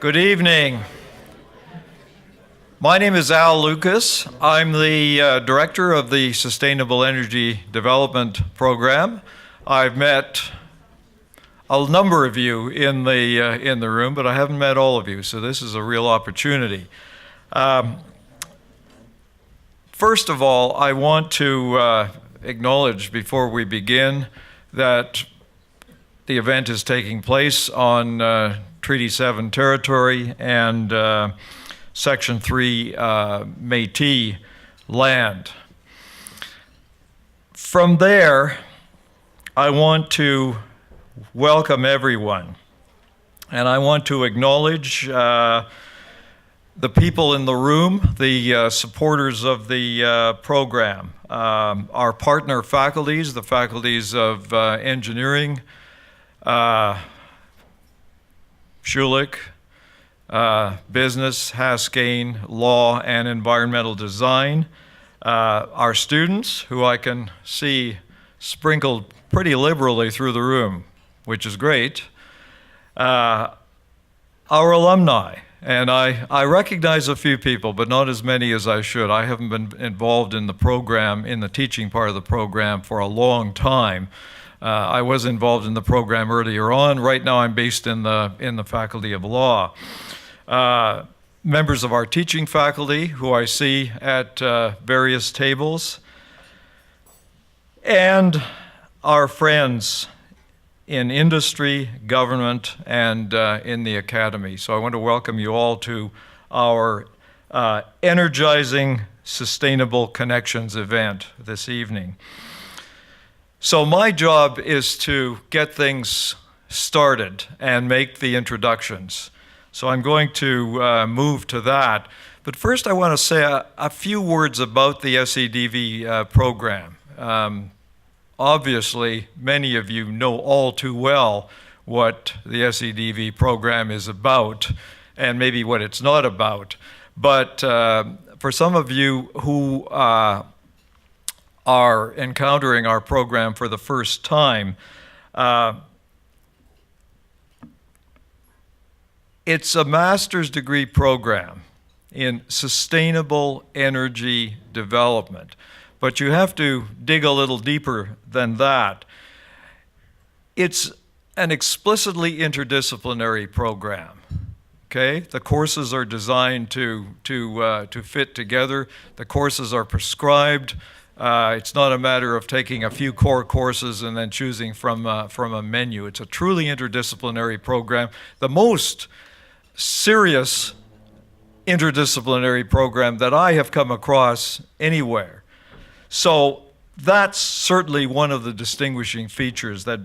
Good evening. My name is Al Lucas. I'm the director of the Sustainable Energy Development Program. I've met a number of you in the room, but I haven't met all of you, so this is a real opportunity. First of all, I want to acknowledge before we begin that the event is taking place on Treaty 7 territory and Section 3 Métis land. From there, I want to welcome everyone, and I want to acknowledge the people in the room, the supporters of the program, our partner faculties, the faculties of engineering, Schulich, business, Haskayne, law, and environmental design. Our students, who I can see sprinkled pretty liberally through the room, which is great. Our alumni, and I recognize a few people, but not as many as I should. I haven't been involved in the program, in the teaching part of the program, for a long time. I was involved in the program earlier on. Right now I'm based in the Faculty of Law. Members of our teaching faculty, who I see at various tables, and our friends in industry, government, and in the academy. So I want to welcome you all to our Energizing Sustainable Connections event this evening. So my job is to get things started and make the introductions. So I'm going to move to that. But first I want to say a few words about the SEDV program. Obviously, many of you know all too well what the SEDV program is about and maybe what it's not about. But for some of you who are encountering our program for the first time, it's a master's degree program in sustainable energy development. But you have to dig a little deeper than that. It's an explicitly interdisciplinary program. Okay? The courses are designed to fit together. The courses are prescribed. It's not a matter of taking a few core courses and then choosing from a menu. It's a truly interdisciplinary program. The most serious interdisciplinary program that I have come across anywhere. So that's certainly one of the distinguishing features that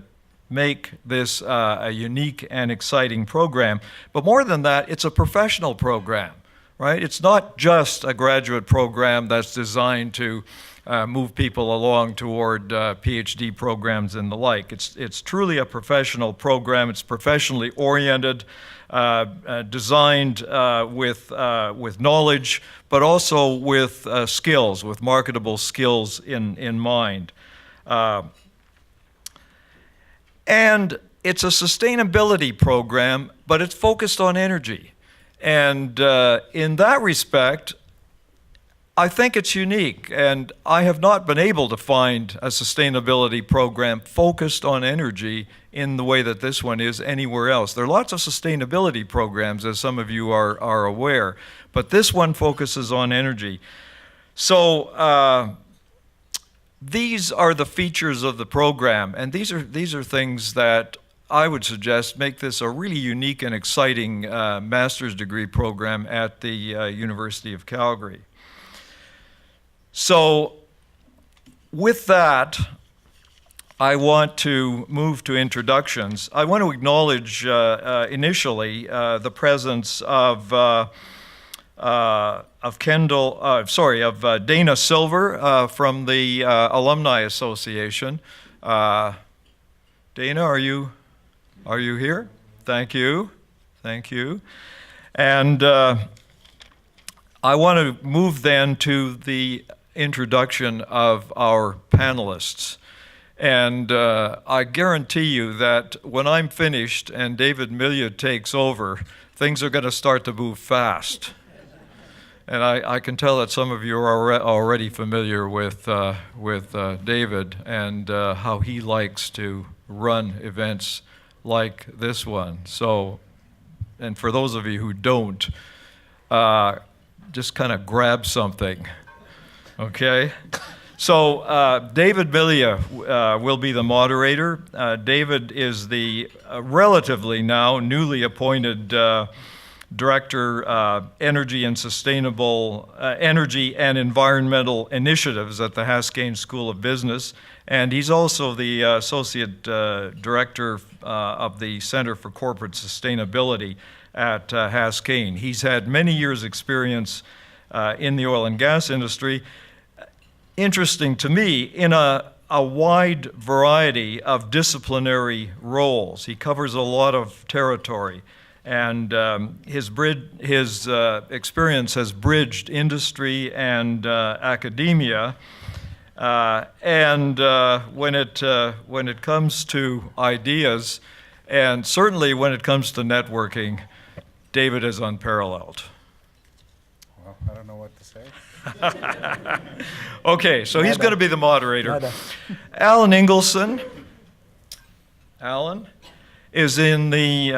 make this a unique and exciting program. But more than that, it's a professional program, right? It's not just a graduate program that's designed to move people along toward PhD programs and the like. It's truly a professional program. It's professionally oriented, designed with knowledge, but also with skills, with marketable skills in mind. And it's a sustainability program, but it's focused on energy. And in that respect, I think it's unique, and I have not been able to find a sustainability program focused on energy in the way that this one is anywhere else. There are lots of sustainability programs, as some of you are aware, but this one focuses on energy. So these are the features of the program, and these are things that I would suggest make this a really unique and exciting master's degree program at the University of Calgary. So with that, I want to move to introductions. I want to acknowledge initially the presence of Dana Silver from the Alumni Association. Dana, are you here? Thank you. And I want to move then to the introduction of our panelists. And I guarantee you that when I'm finished and David Millia takes over, things are going to start to move fast. And I can tell that some of you are already familiar with David and how he likes to run events like this one. So, and for those of you who don't, just kind of grab something, okay? So David Millia will be the moderator. David is the relatively now newly appointed Director, Energy and Energy and Environmental Initiatives at the Haskayne School of Business. And he's also the Associate Director of the Center for Corporate Sustainability at Haskayne. He's had many years' experience in the oil and gas industry. Interesting to me, in a wide variety of disciplinary roles. He covers a lot of territory. And his experience has bridged industry and academia. And when it comes to ideas, and certainly when it comes to networking, David is unparalleled. Well, I don't know what to say. Okay, so he's going to be the moderator. Alan Ingleson. Alan is in the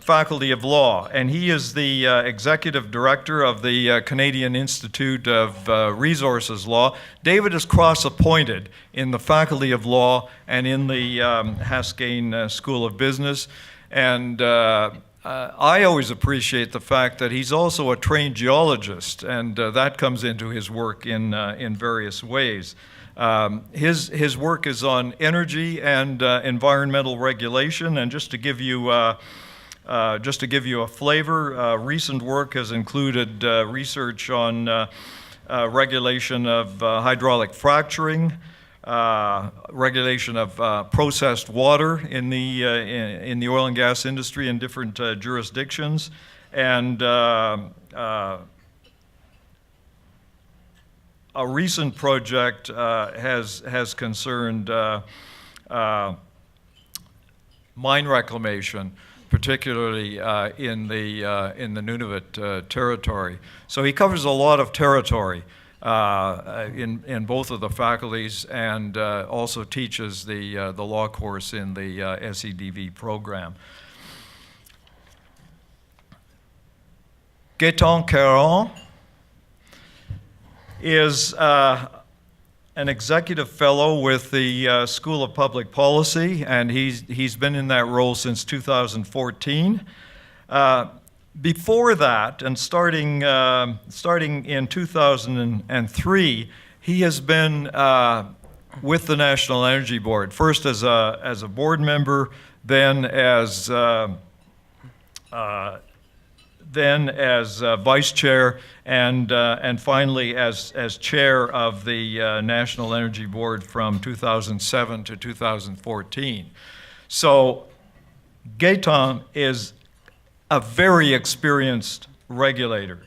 Faculty of Law, and he is the Executive Director of the Canadian Institute of Resources Law. David is cross-appointed in the Faculty of Law and in the Haskayne School of Business, and I always appreciate the fact that he's also a trained geologist, and that comes into his work in various ways. His work is on energy and environmental regulation, and just to give you a flavor, recent work has included research on regulation of hydraulic fracturing, regulation of processed water in the oil and gas industry in different jurisdictions, and a recent project has concerned mine reclamation, particularly in the Nunavut territory. So he covers a lot of territory in both of the faculties, and also teaches the law course in the SEDV program. Gaëtan Caron is an executive fellow with the School of Public Policy, and he's been in that role since 2014. Before that, and starting in 2003, he has been with the National Energy Board, first as a board member, then as vice chair, and finally as chair of the National Energy Board from 2007 to 2014. So Gaëtan is a very experienced regulator,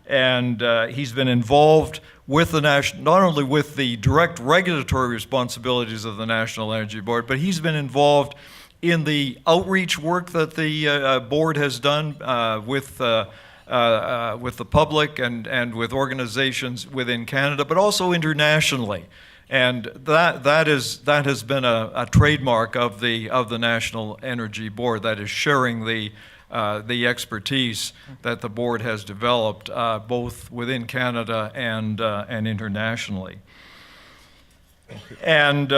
and he's been involved with the not only with the direct regulatory responsibilities of the National Energy Board, but he's been involved in the outreach work that the board has done with the public and with organizations within Canada, but also internationally. And that has been a trademark of the National Energy Board, that is sharing the expertise that the board has developed both within Canada and internationally. And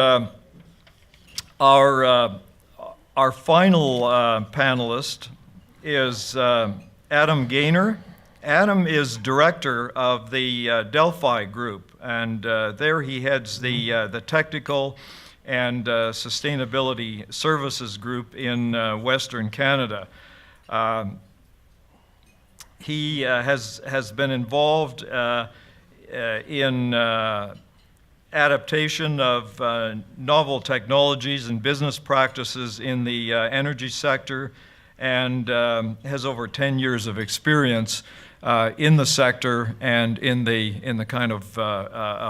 our final panelist is Adam Gaynor. Adam is director of the Delphi Group, and there he heads the technical and sustainability services group in Western Canada. He has been involved in adaptation of novel technologies and business practices in the energy sector, and has over 10 years of experience in the sector and in the kind of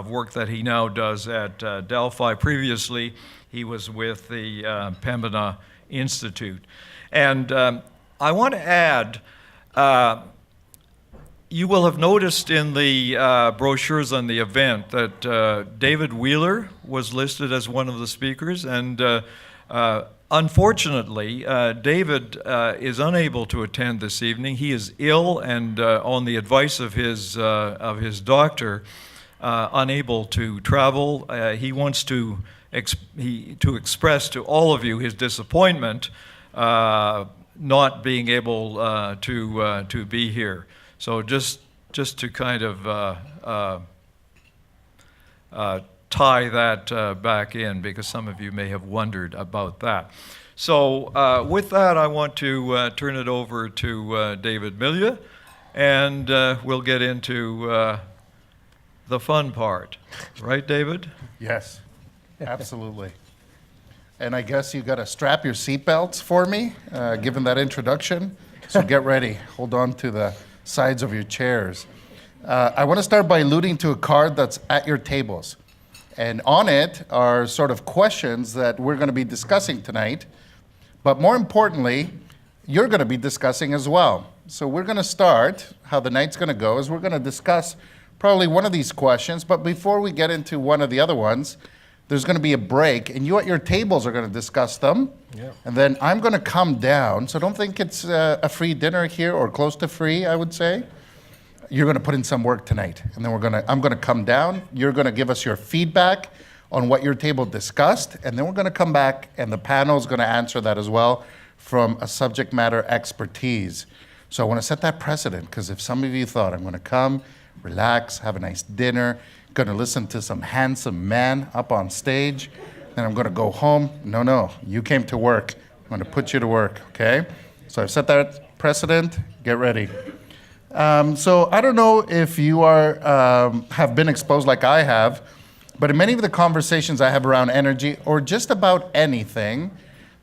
work that he now does at Delphi. Previously, he was with the Pembina Institute. And I want to add, you will have noticed in the brochures on the event that David Wheeler was listed as one of the speakers, and unfortunately, David is unable to attend this evening. He is ill and on the advice of his doctor, unable to travel. He wants to express to all of you his disappointment not being able to be here. So just to kind of tie that back in, because some of you may have wondered about that. So with that, I want to turn it over to David Millia, and we'll get into the fun part. Right, David? Yes, absolutely. And I guess you got to strap your seatbelts for me, given that introduction. So get ready. Hold on to the sides of your chairs. I want to start by alluding to a card that's at your tables. And on it are sort of questions that we're going to be discussing tonight. But more importantly, you're going to be discussing as well. So we're going to start, how the night's going to go is we're going to discuss probably one of these questions. But before we get into one of the other ones, there's going to be a break, and you at your tables are going to discuss them. Yeah. And then I'm going to come down, so don't think it's a free dinner here or close to free, I would say. You're going to put in some work tonight, and then I'm going to come down. You're going to give us your feedback on what your table discussed, and then we're going to come back, and the panel is going to answer that as well from a subject matter expertise. So I want to set that precedent, because if some of you thought I'm going to come, relax, have a nice dinner, going to listen to some handsome man up on stage, then I'm going to go home. No, you came to work. I'm going to put you to work, okay? So I've set that precedent. Get ready. So I don't know if you have been exposed like I have, but in many of the conversations I have around energy or just about anything,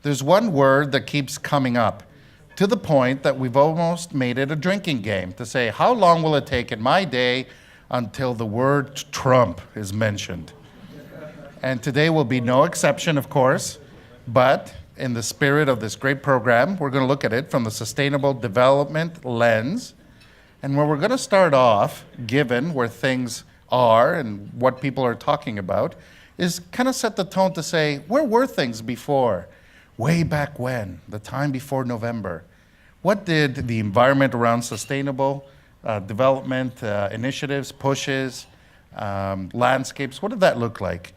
there's one word that keeps coming up, to the point that we've almost made it a drinking game to say, how long will it take in my day until the word Trump is mentioned? And today will be no exception, of course, but in the spirit of this great program, we're going to look at it from the sustainable development lens. And where we're going to start off, given where things are and what people are talking about, is kind of set the tone to say, where were things before? Way back when, the time before November. What did the environment around sustainable development initiatives, pushes, landscapes, what did that look like?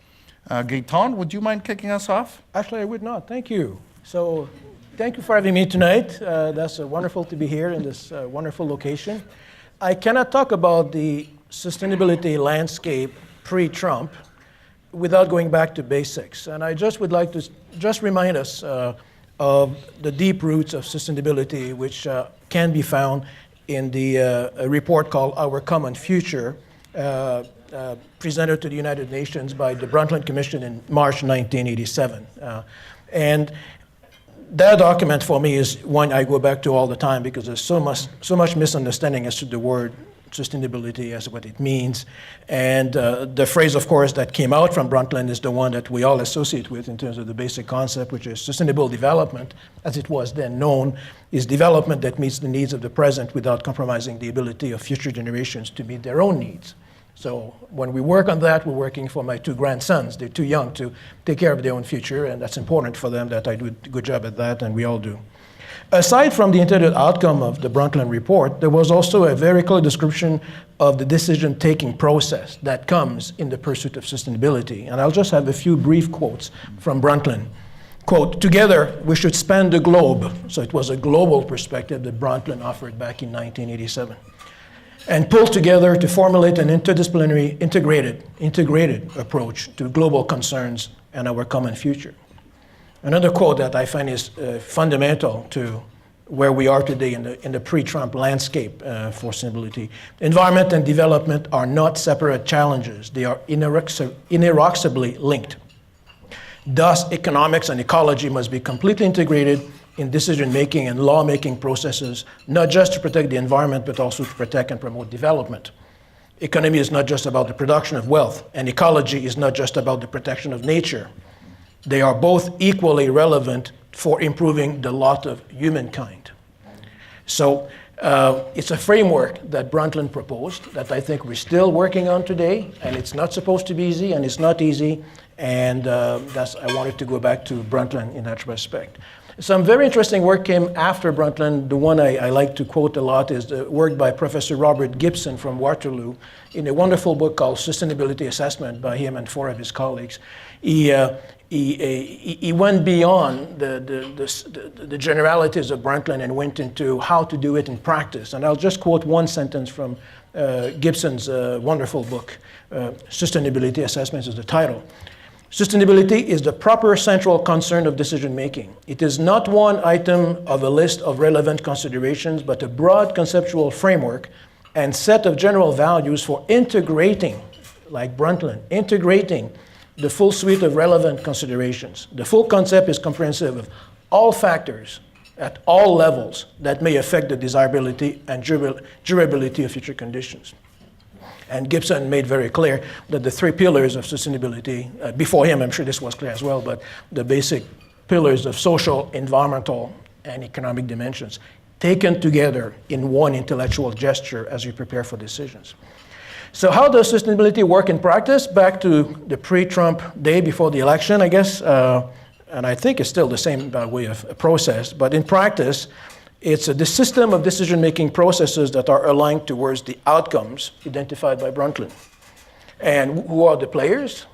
Gaetan, would you mind kicking us off? Actually, I would not. Thank you. So thank you for having me tonight. That's wonderful to be here in this wonderful location. I cannot talk about the sustainability landscape pre-Trump without going back to basics. And I just would like to just remind us of the deep roots of sustainability, which can be found in the a report called Our Common Future, presented to the United Nations by the Brundtland Commission in March 1987. And that document for me is one I go back to all the time, because there's so much misunderstanding as to the word sustainability, as what it means. And the phrase, of course, that came out from Brundtland is the one that we all associate with in terms of the basic concept, which is sustainable development, as it was then known, is development that meets the needs of the present without compromising the ability of future generations to meet their own needs. So when we work on that, we're working for my two grandsons. They're too young to take care of their own future, and that's important for them that I do a good job at that, and we all do. Aside from the intended outcome of the Brundtland report, there was also a very clear description of the decision-taking process that comes in the pursuit of sustainability. And I'll just have a few brief quotes from Brundtland. Quote, "Together, we should span the globe." So it was a global perspective that Brundtland offered back in 1987. "And pull together to formulate an interdisciplinary, integrated approach to global concerns and our common future." Another quote that I find is fundamental to where we are today in the pre-Trump landscape for sustainability. "Environment and development are not separate challenges. They are inexorably linked. Thus, economics and ecology must be completely integrated in decision-making and law-making processes, not just to protect the environment, but also to protect and promote development. Economy is not just about the production of wealth, and ecology is not just about the protection of nature. They are both equally relevant for improving the lot of humankind. So it's a framework that Brundtland proposed that I think we're still working on today, and it's not supposed to be easy, and it's not easy, and I wanted to go back to Brundtland in that respect. Some very interesting work came after Brundtland. The one I like to quote a lot is the work by Professor Robert Gibson from Waterloo in a wonderful book called Sustainability Assessment by him and 4 of his colleagues. He went beyond the generalities of Brundtland and went into how to do it in practice. And I'll just quote one sentence from Gibson's wonderful book. Sustainability Assessment is the title. Sustainability is the proper central concern of decision making. It is not one item of a list of relevant considerations, but a broad conceptual framework and set of general values for integrating, like Brundtland, integrating the full suite of relevant considerations. The full concept is comprehensive of all factors at all levels that may affect the desirability and durability of future conditions. And Gibson made very clear that the 3 pillars of sustainability, before him, I'm sure this was clear as well, but the basic pillars of social, environmental, and economic dimensions, taken together in one intellectual gesture as we prepare for decisions. So how does sustainability work in practice? Back to the pre-Trump day before the election, I guess, and I think it's still the same by way of a process, but in practice, it's the system of decision-making processes that are aligned towards the outcomes identified by Brundtland. And who are the players?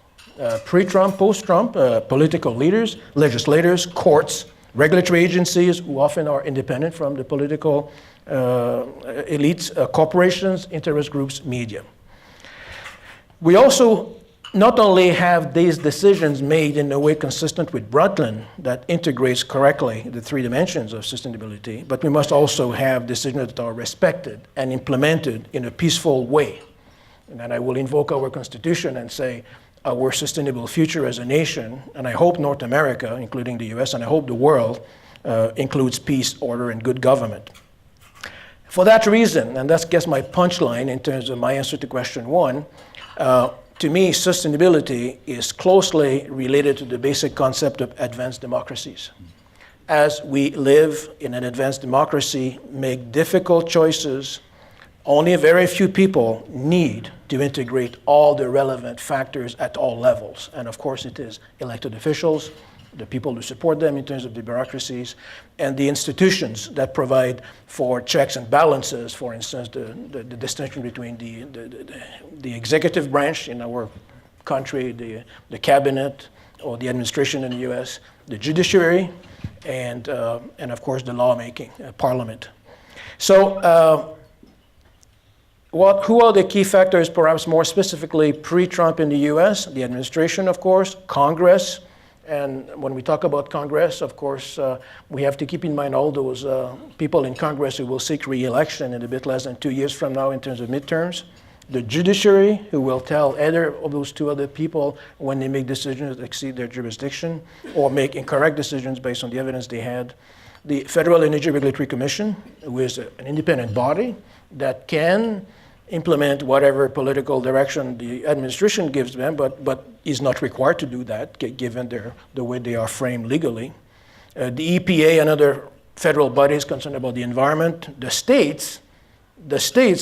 Pre-Trump, post-Trump, political leaders, legislators, courts, regulatory agencies who often are independent from the political elites, corporations, interest groups, media. We also not only have these decisions made in a way consistent with Brundtland that integrates correctly the 3 dimensions of sustainability, but we must also have decisions that are respected and implemented in a peaceful way. And then I will invoke our Constitution and say our sustainable future as a nation, and I hope North America, including the US, and I hope the world, includes peace, order, and good government. For that reason, and that's, I guess, my punchline in terms of my answer to question 1, to me, sustainability is closely related to the basic concept of advanced democracies. As we live in an advanced democracy, make difficult choices, only a very few people need to integrate all the relevant factors at all levels. And of course, it is elected officials, the people who support them in terms of the bureaucracies, and the institutions that provide for checks and balances, for instance, the distinction between the executive branch in our country, the cabinet, or the administration in the US, the judiciary, and of course the lawmaking, parliament. So who are the key factors, perhaps more specifically pre-Trump in the US? The administration, of course, Congress. And when we talk about Congress, of course, we have to keep in mind all those people in Congress who will seek re-election in a bit less than 2 years from now in terms of midterms. The judiciary, who will tell either of those 2 other people when they make decisions that exceed their jurisdiction or make incorrect decisions based on the evidence they had. The Federal Energy Regulatory Commission, who is an independent body that can implement whatever political direction the administration gives them, but is not required to do that, given the way they are framed legally. The EPA and other federal bodies concerned about the environment. The states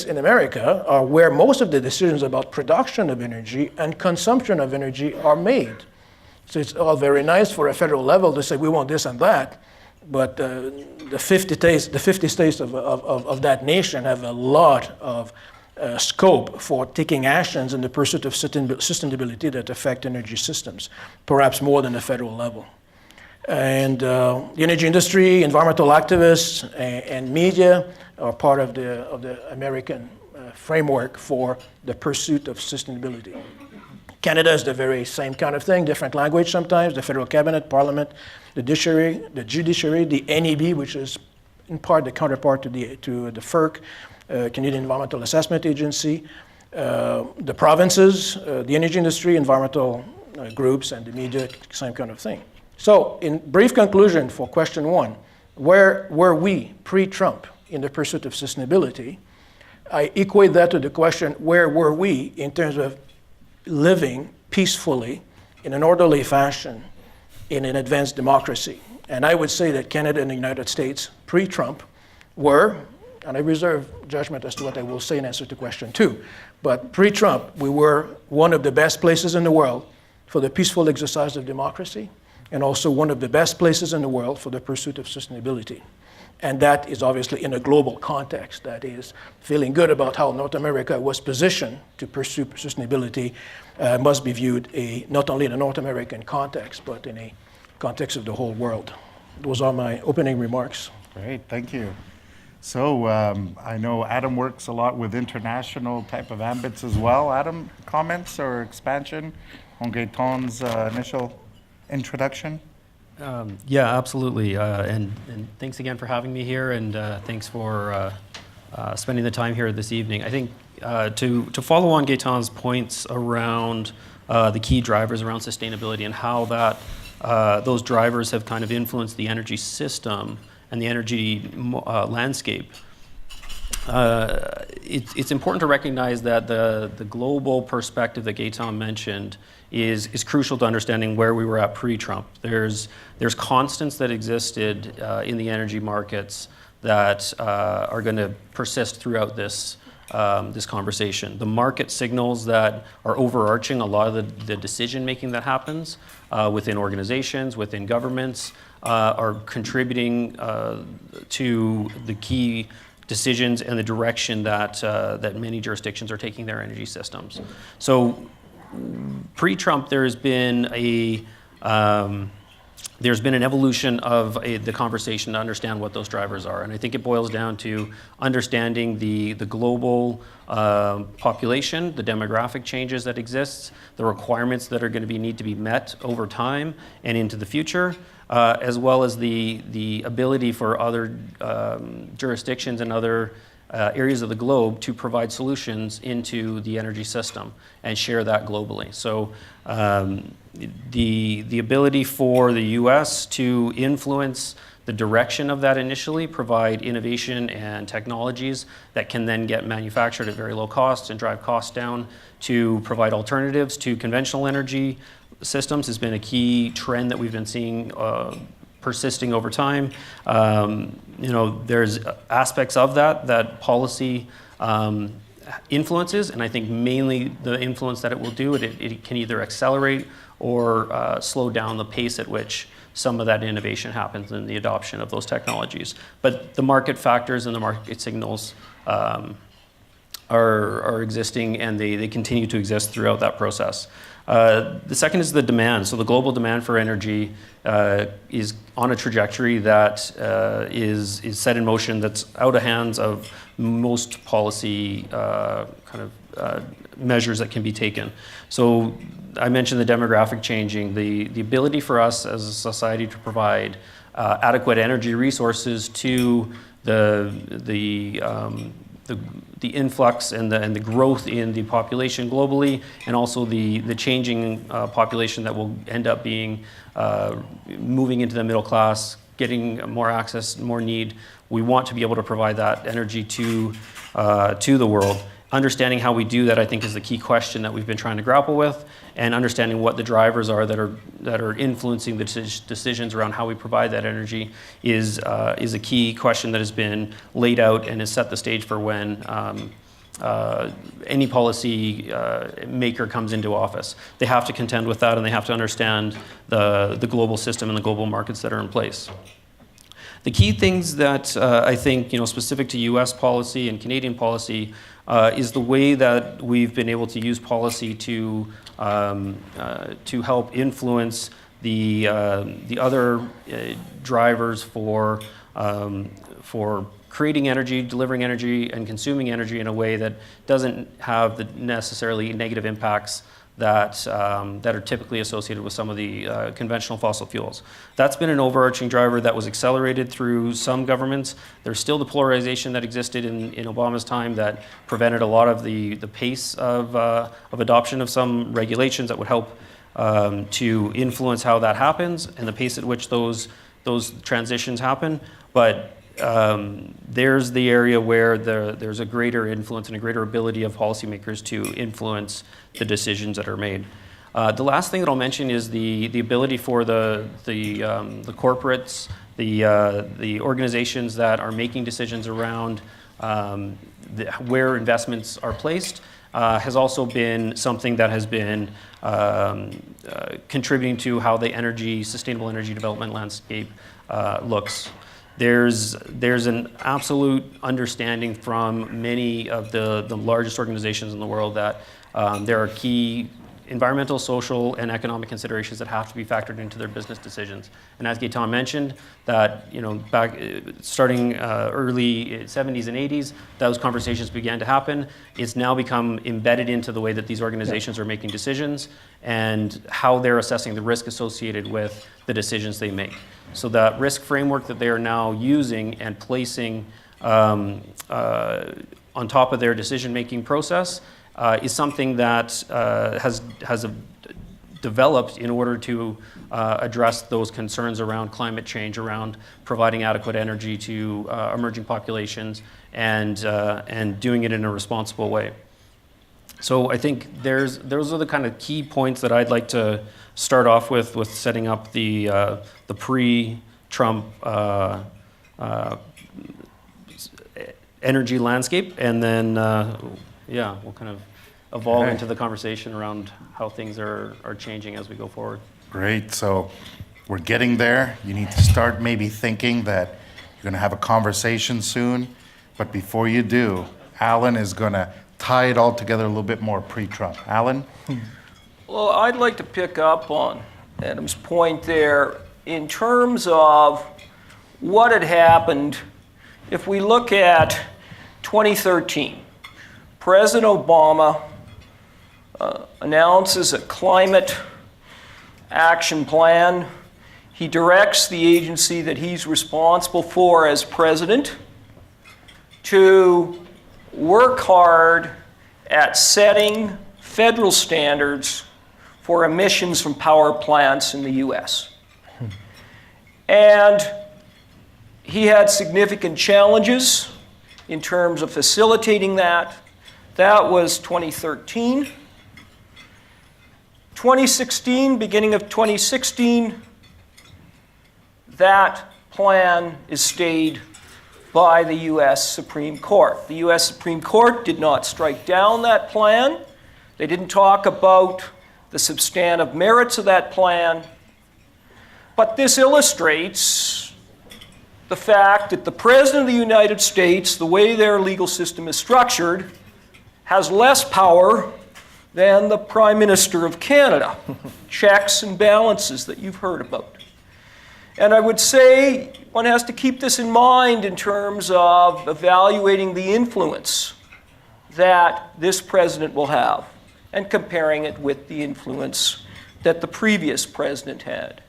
in America are where most of the decisions about production of energy and consumption of energy are made. So it's all very nice for a federal level to say we want this and that, but the 50 states of that nation have a lot of scope for taking actions in the pursuit of sustainability that affect energy systems, perhaps more than the federal level. And the energy industry, environmental activists, and media are part of the American framework for the pursuit of sustainability. Canada is the very same kind of thing, different language sometimes, the federal cabinet, parliament, the judiciary, the NEB, which is in part the counterpart to the FERC, Canadian Environmental Assessment Agency, the provinces, the energy industry, environmental groups, and the media, same kind of thing. So, in brief conclusion for question 1, where were we pre-Trump in the pursuit of sustainability? I equate that to the question, where were we in terms of living peacefully in an orderly fashion in an advanced democracy. And I would say that Canada and the United States, pre-Trump, were, and I reserve judgment as to what I will say in answer to question 2, but pre-Trump, we were one of the best places in the world for the peaceful exercise of democracy, and also one of the best places in the world for the pursuit of sustainability. And that is obviously in a global context. That is, feeling good about how North America was positioned to pursue sustainability must be viewed not only in a North American context, but in a context of the whole world. Those are my opening remarks. Great, thank you. So I know Adam works a lot with international type of ambits as well. Adam, comments or expansion on Gaëtan's initial introduction? Yeah, absolutely. And thanks again for having me here, and thanks for spending the time here this evening. I think to follow on Gaëtan's points around the key drivers around sustainability and how those drivers have kind of influenced the energy system and the energy landscape. It's important to recognize that the global perspective that Gaëtan mentioned is crucial to understanding where we were at pre-Trump. There's constants that existed in the energy markets that are going to persist throughout this conversation. The market signals that are overarching a lot of the decision making that happens within organizations, within governments, are contributing to the key decisions and the direction that many jurisdictions are taking their energy systems. So pre-Trump, there's been an evolution of the conversation to understand what those drivers are. And I think it boils down to understanding the global population, the demographic changes that exist, the requirements that are going to need to be met over time and into the future, as well as the ability for other jurisdictions and other areas of the globe to provide solutions into the energy system and share that globally. So the ability for the U.S. to influence the direction of that initially, provide innovation and technologies that can then get manufactured at very low cost and drive costs down to provide alternatives to conventional energy systems has been a key trend that we've been seeing persisting over time. There's aspects of that policy influences, and I think mainly the influence that it will do, it can either accelerate or slow down the pace at which some of that innovation happens in the adoption of those technologies. But the market factors and the market signals are existing, and they continue to exist throughout that process. The second is the demand. So the global demand for energy is on a trajectory that is set in motion, that's out of hands of most policy measures that can be taken. So I mentioned the demographic changing, the ability for us as a society to provide adequate energy resources to the influx and the growth in the population globally, and also the changing population that will end up being moving into the middle class, getting more access, more need. We want to be able to provide that energy to the world. Understanding how we do that, I think, is the key question that we've been trying to grapple with, and understanding what the drivers are that are influencing the decisions around how we provide that energy is a key question that has been laid out and has set the stage for when any policy maker comes into office. They have to contend with that, and they have to understand the global system and the global markets that are in place. The key things that I think, specific to U.S. policy and Canadian policy is the way that we've been able to use policy to help influence the other drivers for creating energy, delivering energy, and consuming energy in a way that doesn't have the necessarily negative impacts that are typically associated with some of the conventional fossil fuels. That's been an overarching driver that was accelerated through some governments. There's still the polarization that existed in Obama's time that prevented a lot of the pace of adoption of some regulations that would help to influence how that happens and the pace at which those transitions happen. But there's the area where there's a greater influence and a greater ability of policymakers to influence the decisions that are made. The last thing that I'll mention is the ability for the corporates, the organizations that are making decisions around where investments are placed has also been something that has been contributing to how the sustainable energy development landscape looks. There's an absolute understanding from many of the largest organizations in the world that there are key environmental, social, and economic considerations that have to be factored into their business decisions. And as Gaetan mentioned, that back starting early 70s and 80s, those conversations began to happen. It's now become embedded into the way that these organizations are making decisions and how they're assessing the risk associated with the decisions they make. So that risk framework that they are now using and placing on top of their decision-making process is something that has developed in order to address those concerns around climate change, around providing adequate energy to emerging populations, and doing it in a responsible way. So I think those are the kind of key points that I'd like to start off with setting up the pre-Trump energy landscape, and then we'll kind of evolve into the conversation around how things are changing as we go forward. Great. So we're getting there. You need to start maybe thinking that you're going to have a conversation soon. But before you do, Alan is going to tie it all together a little bit more pre-Trump. Alan? Well, I'd like to pick up on Adam's point there in terms of what had happened. If we look at 2013, President Obama announces a climate action plan. He directs the agency that he's responsible for as president to work hard at setting federal standards for emissions from power plants in the US. And he had significant challenges in terms of facilitating that. That was 2013. 2016, beginning of 2016, that plan is stayed by the US Supreme Court. The US Supreme Court did not strike down that plan. They didn't talk about the substantive merits of that plan. But this illustrates the fact that the President of the United States, the way their legal system is structured, has less power than the Prime Minister of Canada. Checks and balances that you've heard about. And I would say one has to keep this in mind in terms of evaluating the influence that this president will have and comparing it with the influence that the previous president had.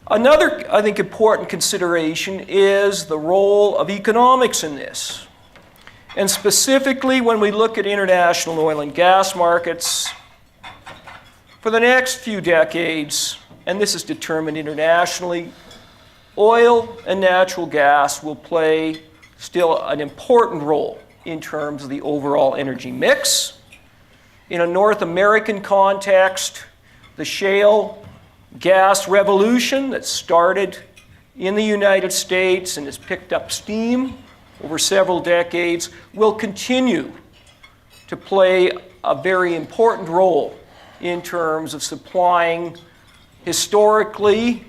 Another, I think, important consideration is the role of economics in this. And specifically, when we look at international oil and gas markets, for the next few decades, and this is determined internationally, oil and natural gas will play still an important role in terms of the overall energy mix. In a North American context, the shale gas revolution that started in the United States and has picked up steam over several decades will continue to play a very important role in terms of supplying. Historically,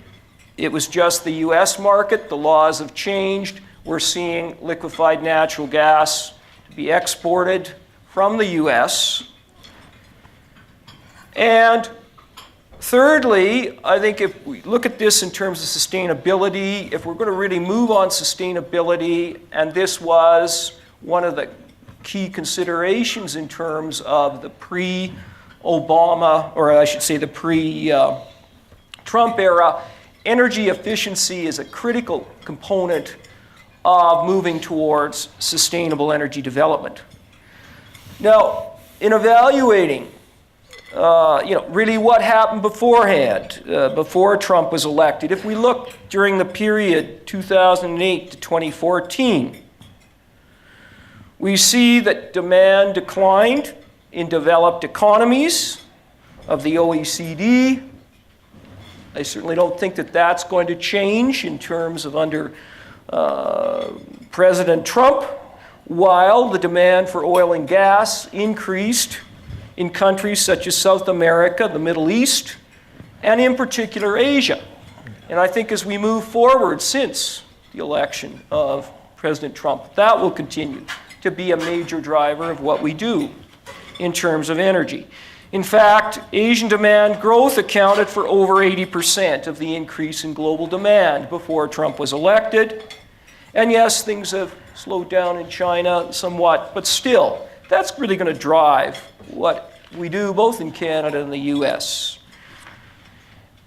it was just the US market. The laws have changed. We're seeing liquefied natural gas to be exported from the US. And thirdly, I think if we look at this in terms of sustainability, if we're going to really move on sustainability, and this was one of the key considerations in terms of the pre-Obama, or I should say the pre-Trump era, energy efficiency is a critical component of moving towards sustainable energy development. Now, in evaluating really what happened beforehand, before Trump was elected. If we look during the period 2008 to 2014, we see that demand declined in developed economies. of the OECD. I certainly don't think that that's going to change in terms of under President Trump, while the demand for oil and gas increased in countries such as South America, the Middle East, and in particular Asia. And I think as we move forward since the election of President Trump, that will continue to be a major driver of what we do in terms of energy. In fact, Asian demand growth accounted for over 80% of the increase in global demand before Trump was elected. And yes, things have slowed down in China somewhat, but still, that's really going to drive what we do both in Canada and the US.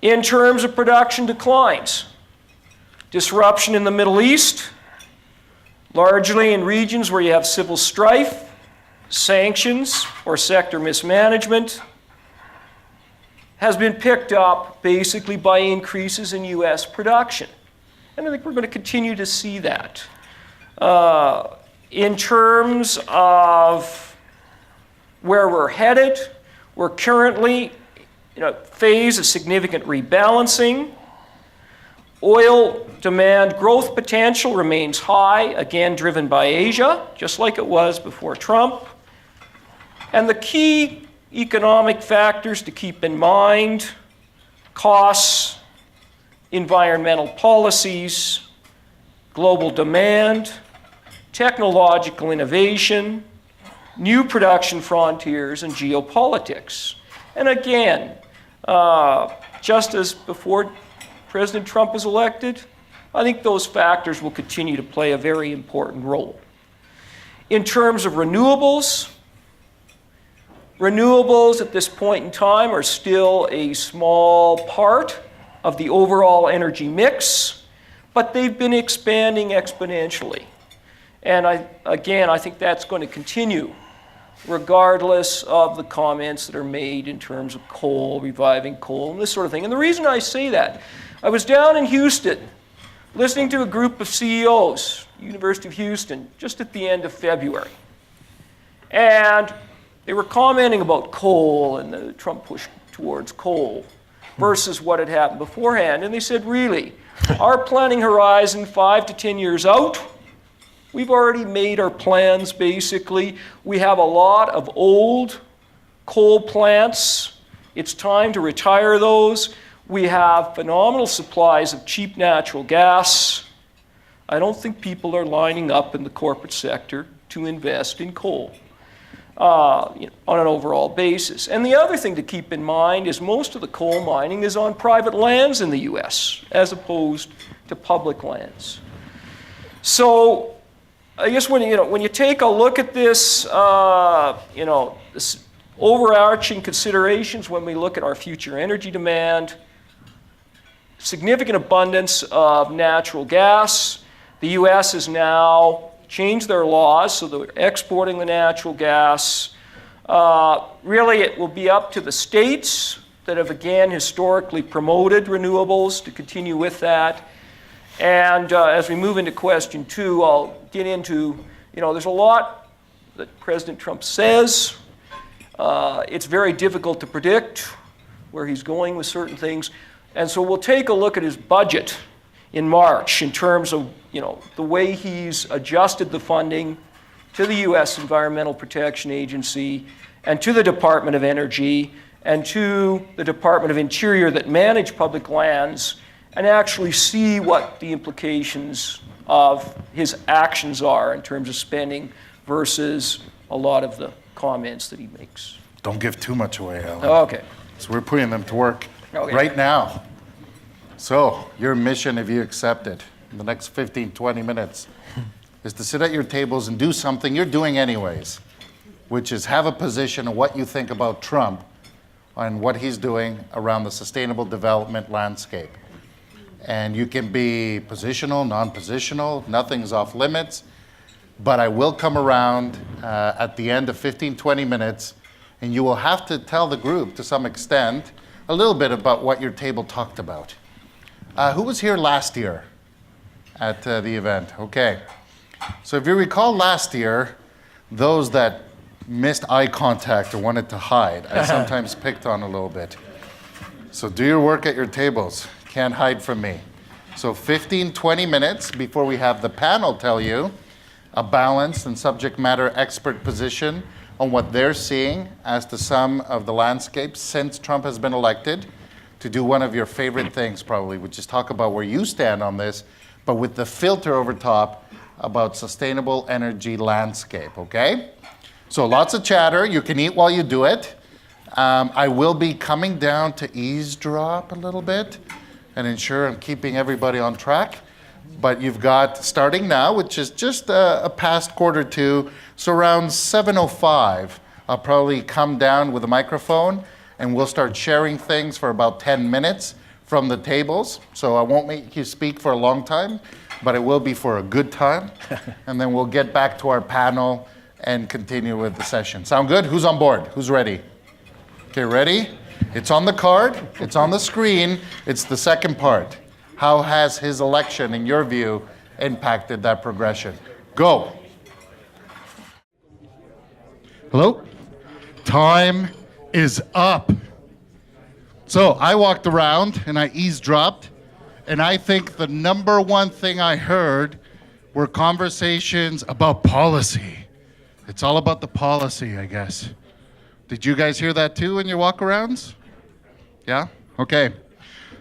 In terms of production declines, disruption in the Middle East, largely in regions where you have civil strife, sanctions, or sector mismanagement, has been picked up basically by increases in US production. And I think we're going to continue to see that. In terms of where we're headed, we're currently in a phase of significant rebalancing. Oil demand growth potential remains high, again driven by Asia, just like it was before Trump. And the key economic factors to keep in mind: costs, environmental policies, global demand, technological innovation, new production frontiers, and geopolitics. And again, just as before President Trump was elected, I think those factors will continue to play a very important role. In terms of renewables at this point in time are still a small part of the overall energy mix, but they've been expanding exponentially. And I think that's going to continue regardless of the comments that are made in terms of coal, reviving coal, and this sort of thing. And the reason I say that, I was down in Houston listening to a group of CEOs, University of Houston, just at the end of February. And they were commenting about coal and the Trump push towards coal versus what had happened beforehand. And they said, really, our planning horizon 5 to 10 years out, we've already made our plans, basically. We have a lot of old coal plants. It's time to retire those. We have phenomenal supplies of cheap natural gas. I don't think people are lining up in the corporate sector to invest in coal on an overall basis. And the other thing to keep in mind is most of the coal mining is on private lands in the US, as opposed to public lands. So I guess when you take a look at this, this overarching considerations when we look at our future energy demand, significant abundance of natural gas. The US has now changed their laws so they're exporting the natural gas. Really, it will be up to the states that have, again, historically promoted renewables to continue with that. And as we move into question 2, I'll get into, there's a lot that President Trump says. It's very difficult to predict where he's going with certain things. And so we'll take a look at his budget in March in terms of, the way he's adjusted the funding to the U.S. Environmental Protection Agency and to the Department of Energy and to the Department of Interior that manage public lands, and actually see what the implications of his actions are in terms of spending versus a lot of the comments that he makes. Don't give too much away, Alan. Okay. So we're putting them to work Okay. right now. So your mission, if you accept it, in the next 15, 20 minutes, is to sit at your tables and do something you're doing anyways, which is have a position on what you think about Trump and what he's doing around the sustainable development landscape. And you can be positional, non-positional, nothing's off limits, but I will come around at the end of 15, 20 minutes, and you will have to tell the group to some extent a little bit about what your table talked about. Who was here last year at the event? Okay. So if you recall last year, those that missed eye contact or wanted to hide. I sometimes picked on a little bit. So do your work at your tables. Can't hide from me. So 15, 20 minutes before we have the panel tell you a balanced and subject matter expert position on what they're seeing as to some of the landscapes since Trump has been elected, to do one of your favorite things probably, which is talk about where you stand on this, but with the filter over top about sustainable energy landscape, okay? So lots of chatter. You can eat while you do it. I will be coming down to eavesdrop a little bit and ensure I'm keeping everybody on track. But you've got, starting now, which is just a past quarter to, so around 7:05, I'll probably come down with a microphone and we'll start sharing things for about 10 minutes from the tables. So I won't make you speak for a long time, but it will be for a good time. And then we'll get back to our panel and continue with the session. Sound good? Who's on board? Who's ready? Okay, ready? It's on the card. It's on the screen. It's the second part. How has his election, in your view, impacted that progression? Go. Hello? Time is up. So I walked around and I eavesdropped, and I think the number one thing I heard were conversations about policy. It's all about the policy, I guess. Did you guys hear that too in your walk-arounds? Yeah? Okay.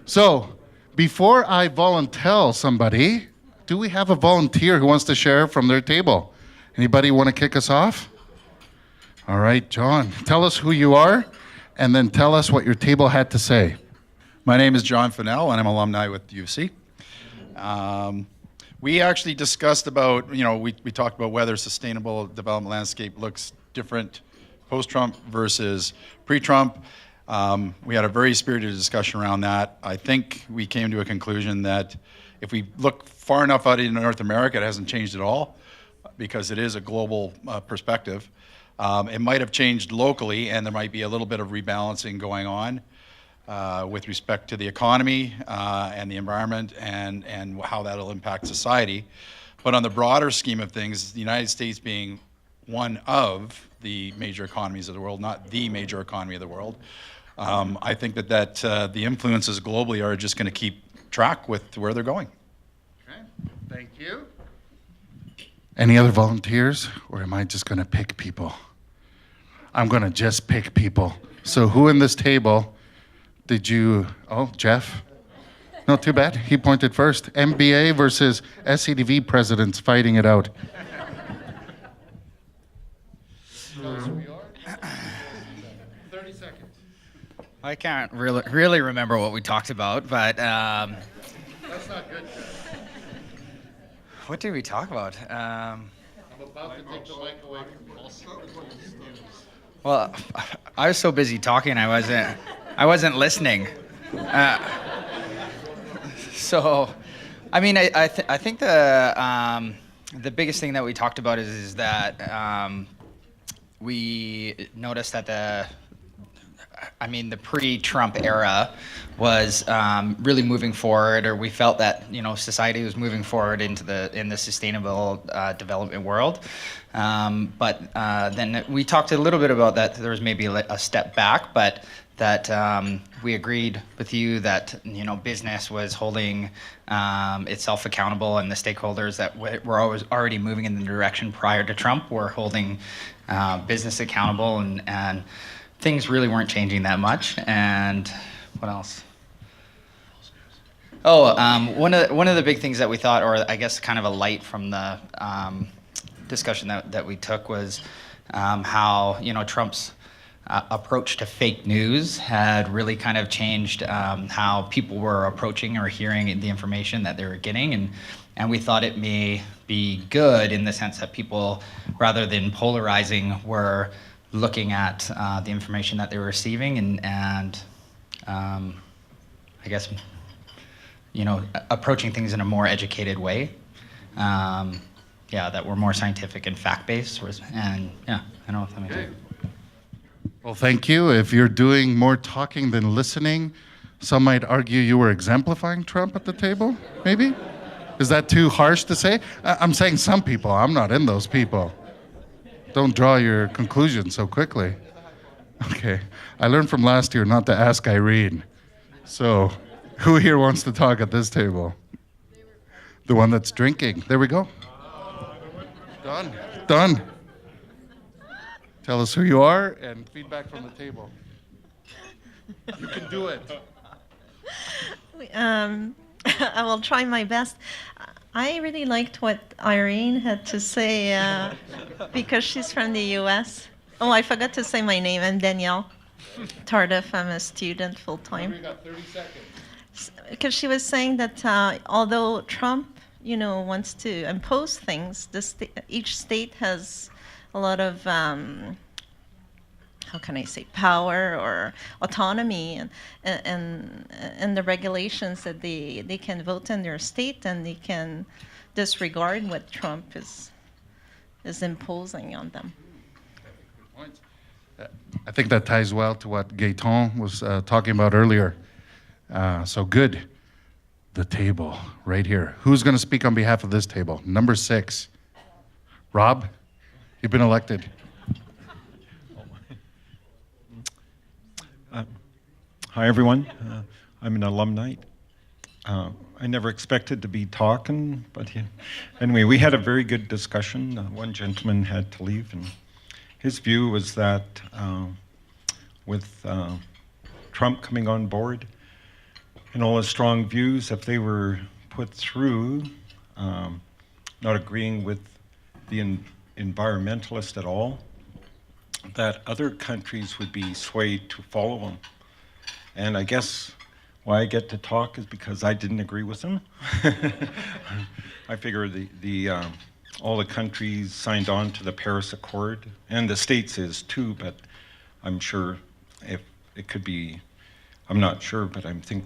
So, before I volunteer somebody, do we have a volunteer who wants to share from their table? Anybody want to kick us off? All right, John, tell us who you are, and then tell us what your table had to say. My name is John Finnell, and I'm an alumni with U of C. We actually discussed about, we talked about whether sustainable development landscape looks different post-Trump versus pre-Trump. We had a very spirited discussion around that. I think we came to a conclusion that if we look far enough out into North America, it hasn't changed at all, because it is a global perspective. It might have changed locally, and there might be a little bit of rebalancing going on with respect to the economy and the environment and how that'll impact society. But on the broader scheme of things, the United States being one of the major economies of the world, not the major economy of the world, I think that the influences globally are just going to keep track with where they're going. Okay, thank you. Any other volunteers, or am I just going to pick people? I'm going to just pick people. So who in this table did you, oh, Jeff? No, too bad. He pointed first. MBA versus SCDV presidents fighting it out. 30 seconds. I can't really remember what we talked about, but That's not good, Jeff. what did we talk about? I'm about to take the mic away from you. Well, I was so busy talking, I wasn't listening. So, I mean, I think the biggest thing that we talked about is that we noticed that the pre-Trump era was really moving forward, or we felt that society was moving forward in the sustainable development world. But then we talked a little bit about that there was maybe a step back, but that we agreed with you that business was holding itself accountable, and the stakeholders that were already moving in the direction prior to Trump were holding business accountable, and things really weren't changing that much. And what else? Oh, one of the big things that we thought, or I guess kind of a light from the discussion that we took, was how Trump's approach to fake news had really kind of changed how people were approaching or hearing the information that they were getting, and we thought it may be good in the sense that people, rather than polarizing, were looking at the information that they were receiving and I guess approaching things in a more educated way, that were more scientific and fact-based, and I don't know if that makes sense. Well, thank you. If you're doing more talking than listening, some might argue you were exemplifying Trump at the table, maybe? Is that too harsh to say? I'm saying some people. I'm not in those people. Don't draw your conclusions so quickly. Okay. I learned from last year not to ask Irene. So, who here wants to talk at this table? The one that's drinking. There we go. Done. Done. Tell us who you are and feedback from the table. You can do it. I will try my best. I really liked what Irene had to say because she's from the U.S. Oh, I forgot to say my name. I'm Danielle Tardes. I'm a student full-time. We got 30 seconds. Because she was saying that although Trump, wants to impose things, each state has a lot of how can I say, power or autonomy and the regulations that they can vote in their state, and they can disregard what Trump is imposing on them. I think that ties well to what Gaynor was talking about earlier. So good. The table right here. Who's going to speak on behalf of this table? Number 6. Rob, you've been elected. Hi, everyone. I'm an alumni. I never expected to be talking, but anyway, we had a very good discussion. One gentleman had to leave, and his view was that with Trump coming on board and all his strong views, if they were put through, not agreeing with the environmentalists at all, that other countries would be swayed to follow him. And I guess why I get to talk is because I didn't agree with him. I figure all the countries signed on to the Paris Accord, and the States is too, but I'm sure if it could be, I'm not sure, but I think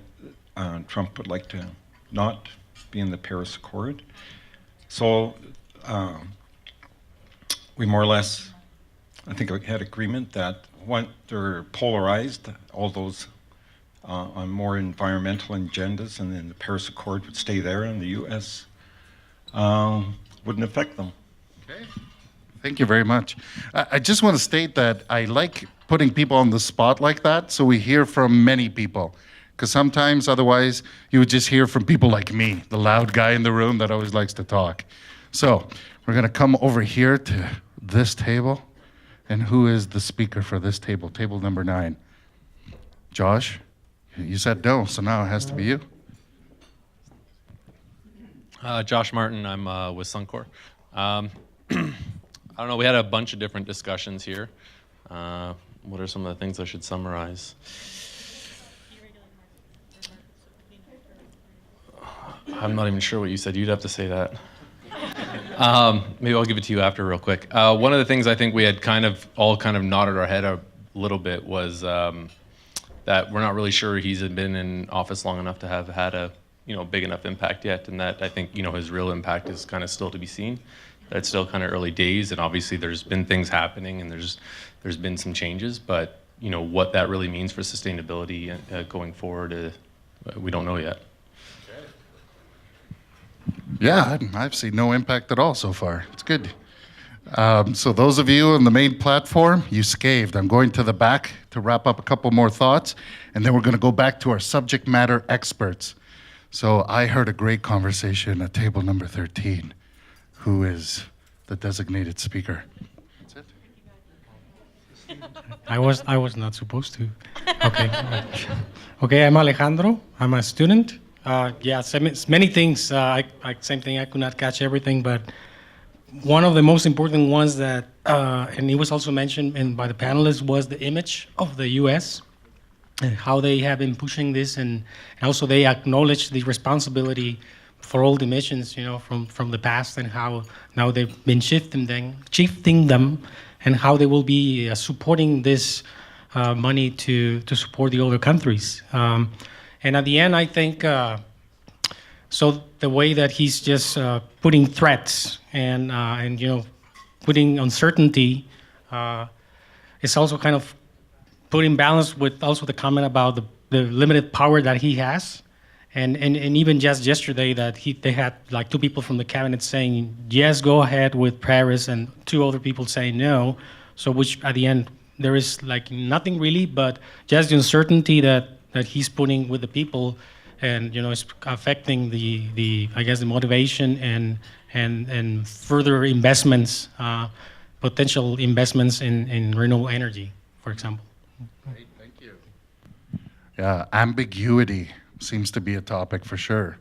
Trump would like to not be in the Paris Accord. So we more or less, I think we had agreement that they're polarized, all those on more environmental agendas, and then the Paris Accord would stay there, and the U.S. Wouldn't affect them. Okay. Thank you very much. I just want to state that I like putting people on the spot like that, so we hear from many people. Because sometimes, otherwise, you would just hear from people like me, the loud guy in the room that always likes to talk. So we're going to come over here to this table. And who is the speaker for this table? Table number 9. Josh, you said no, so now it has to be you. Josh Martin, I'm with Suncor. I don't know, we had a bunch of different discussions here. What are some of the things I should summarize? I'm not even sure what you said. You'd have to say that. Maybe I'll give it to you after real quick. One of the things I think we had all nodded our head a little bit was that we're not really sure he's been in office long enough to have had a big enough impact yet, and that I think his real impact is kind of still to be seen. That it's still kind of early days, and obviously there's been things happening and there's been some changes, but what that really means for sustainability going forward, we don't know yet. Yeah, I've seen no impact at all so far. It's good. So those of you on the main platform, you scaved. I'm going to the back to wrap up a couple more thoughts, and then we're going to go back to our subject matter experts. So I heard a great conversation at table number 13. Who is the designated speaker? That's it. I was not supposed to. Okay. Okay, I'm Alejandro. I'm a student. Many things. Same thing. I could not catch everything, but one of the most important ones that, and it was also mentioned by the panelists, was the image of the U.S. and how they have been pushing this, and also they acknowledge the responsibility for all the emissions, from the past, and how now they've been shifting them, and how they will be supporting this money to support the other countries. And at the end, I think, so the way that he's just putting threats and putting uncertainty is also kind of put in balance with also the comment about the limited power that he has, And even just yesterday that they had like 2 people from the cabinet saying, yes, go ahead with Paris, and 2 other people saying no. So which at the end, there is like nothing really, but just the uncertainty that he's putting with the people, and it's affecting the I guess the motivation and further investments, potential investments in renewable energy, for example. Great, thank you. Yeah, ambiguity seems to be a topic for sure.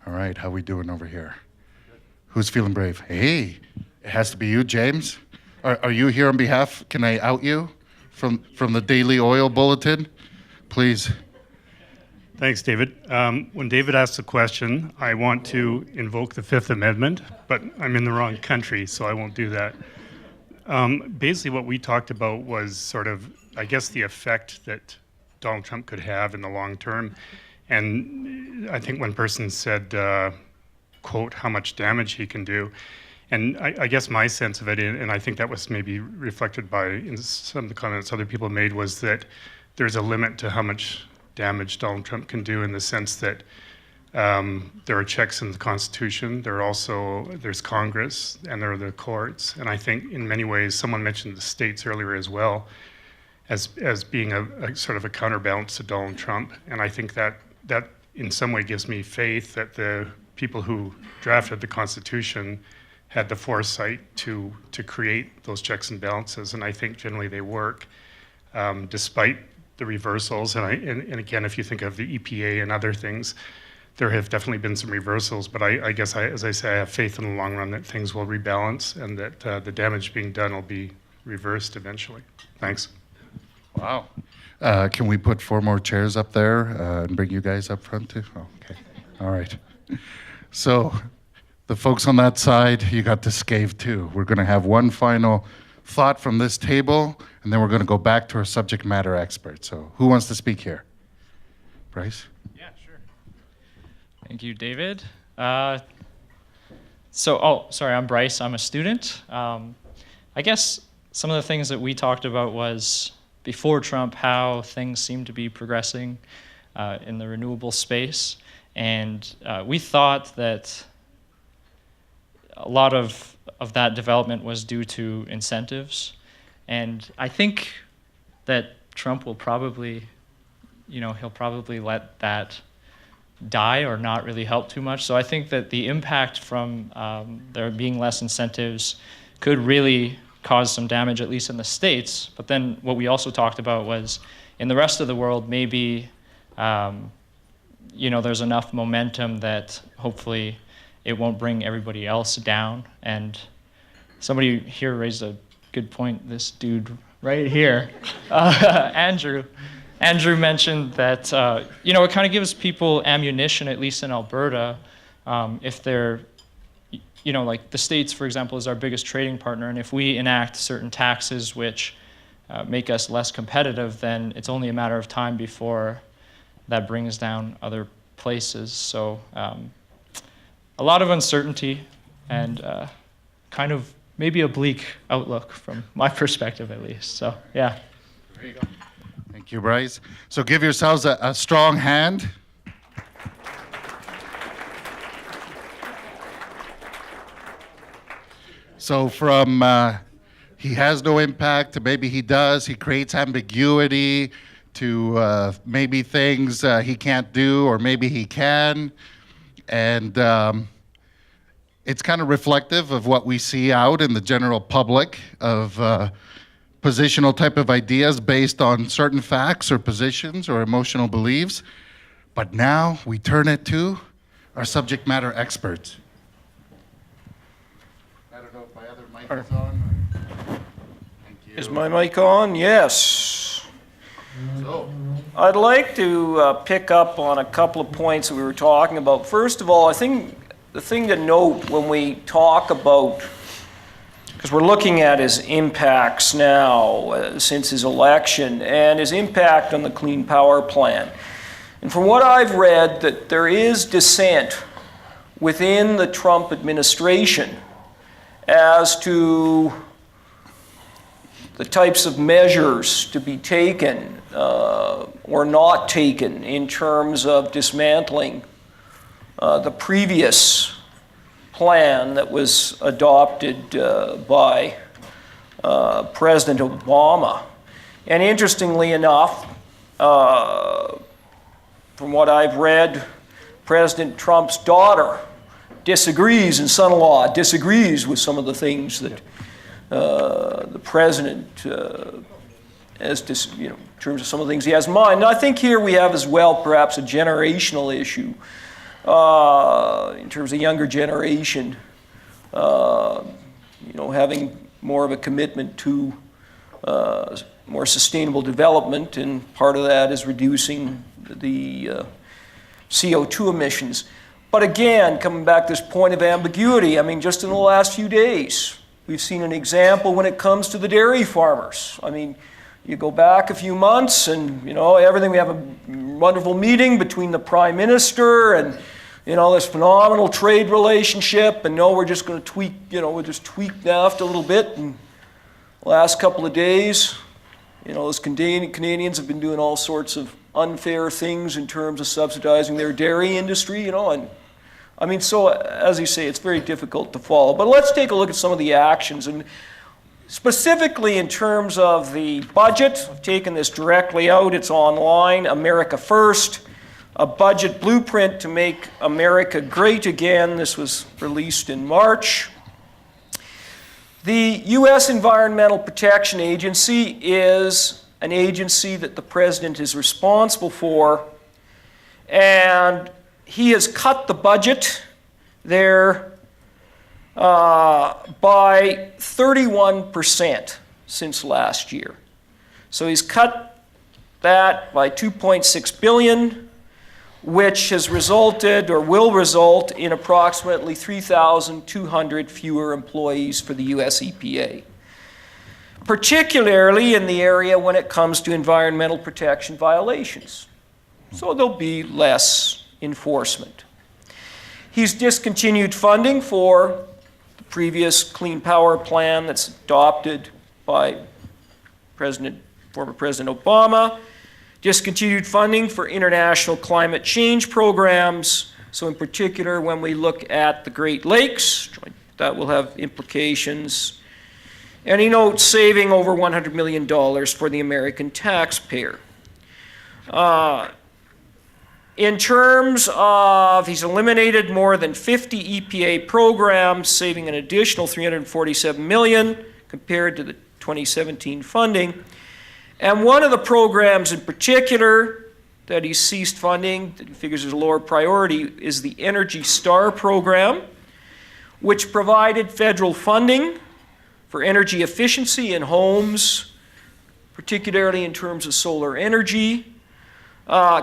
All right, how we doing over here? Who's feeling brave? Hey, it has to be you, James. Are you here on behalf? Can I out you from the Daily Oil Bulletin, please? Thanks, David. When David asked the question, I want to invoke the Fifth Amendment, but I'm in the wrong country, so I won't do that. Basically, what we talked about was sort of, I guess, the effect that Donald Trump could have in the long term. And I think one person said, quote, how much damage he can do. And I guess my sense of it, and I think that was maybe reflected by in some of the comments other people made, was that there's a limit to how much damage Donald Trump can do, in the sense that there are checks in the Constitution, there's Congress, and there are the courts. And I think in many ways, someone mentioned the states earlier as well, as being a sort of a counterbalance to Donald Trump. And I think that in some way gives me faith that the people who drafted the Constitution had the foresight to create those checks and balances. And I think generally they work, despite the reversals. And again, if you think of the EPA and other things, there have definitely been some reversals, but I guess, as I say, I have faith in the long run that things will rebalance, and that the damage being done will be reversed eventually. Thanks. Wow. Can we put 4 more chairs up there and bring you guys up front too? Oh, okay. All right. So the folks on that side, you got to scave too. We're going to have one final thought from this table, and then we're going to go back to our subject matter expert. So who wants to speak here? Bryce? Yeah, sure. Thank you, David. Sorry, I'm Bryce. I'm a student. I guess some of the things that we talked about was, before Trump, how things seem to be progressing in the renewable space. And we thought that a lot of that development was due to incentives. And I think that Trump will probably, he'll probably let that die or not really help too much. So I think that the impact from there being less incentives could really cause some damage, at least in the States. But then what we also talked about was, in the rest of the world, maybe there's enough momentum that hopefully it won't bring everybody else down. And somebody here raised a good point, this dude right here, Andrew mentioned that it kind of gives people ammunition, at least in Alberta, if they're, like the States, for example, is our biggest trading partner, and if we enact certain taxes which make us less competitive, then it's only a matter of time before that brings down other places. So a lot of uncertainty and kind of maybe a bleak outlook from my perspective, at least. So, yeah. There you go. Thank you, Bryce. So give yourselves a strong hand. So from he has no impact to maybe he does, he creates ambiguity, to maybe things he can't do or maybe he can. And it's kind of reflective of what we see out in the general public of positional type of ideas based on certain facts or positions or emotional beliefs. But now we turn it to our subject matter experts. I don't know if my other mic is on. Thank you. Is my mic on? Yes. So, I'd like to pick up on a couple of points that we were talking about. First of all, I think the thing to note when we talk about, because we're looking at his impacts now since his election and his impact on the Clean Power Plan. And from what I've read, that there is dissent within the Trump administration as to the types of measures to be taken or not taken in terms of dismantling the previous plan that was adopted by President Obama. And interestingly enough, from what I've read, President Trump's daughter disagrees, and son-in-law disagrees with some of the things that the president has, in terms of some of the things he has in mind. And I think here we have as well perhaps a generational issue in terms of younger generation, having more of a commitment to more sustainable development, and part of that is reducing the CO2 emissions. But again, coming back to this point of ambiguity, I mean, just in the last few days, we've seen an example when it comes to the dairy farmers. I mean, you go back a few months and, everything, we have a wonderful meeting between the Prime Minister and, this phenomenal trade relationship, and we're just going to tweak, we'll just tweak NAFTA a little bit. And the last couple of days, those Canadians have been doing all sorts of unfair things in terms of subsidizing their dairy industry, and I mean, so as you say, it's very difficult to follow. But let's take a look at some of the actions, and specifically in terms of the budget. I've taken this directly out, it's online, America First, a budget blueprint to make America great again. This was released in March. The U.S. Environmental Protection Agency is an agency that the president is responsible for, and he has cut the budget there by 31% since last year. So he's cut that by $2.6 billion, which has resulted or will result in approximately 3,200 fewer employees for the US EPA, particularly in the area when it comes to environmental protection violations. So there'll be less enforcement. He's discontinued funding for the previous Clean Power Plan that's adopted by former President Obama, discontinued funding for international climate change programs. So in particular, when we look at the Great Lakes, that will have implications. And he notes saving over $100 million for the American taxpayer. In terms of, he's eliminated more than 50 EPA programs, saving an additional $347 million compared to the 2017 funding. And one of the programs in particular that he ceased funding, that he figures is a lower priority, is the Energy Star program, which provided federal funding for energy efficiency in homes, particularly in terms of solar energy.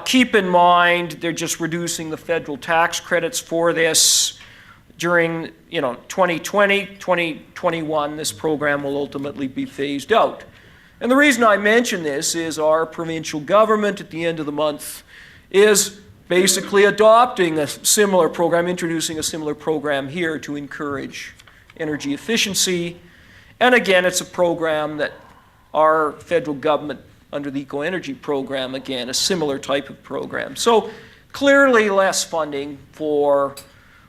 Keep in mind, they're just reducing the federal tax credits for this during 2020, 2021. This program will ultimately be phased out. And the reason I mention this is our provincial government at the end of the month is basically adopting a similar program, introducing a similar program here to encourage energy efficiency. And again, it's a program that our federal government under the Eco Energy Program, again, a similar type of program. So clearly less funding for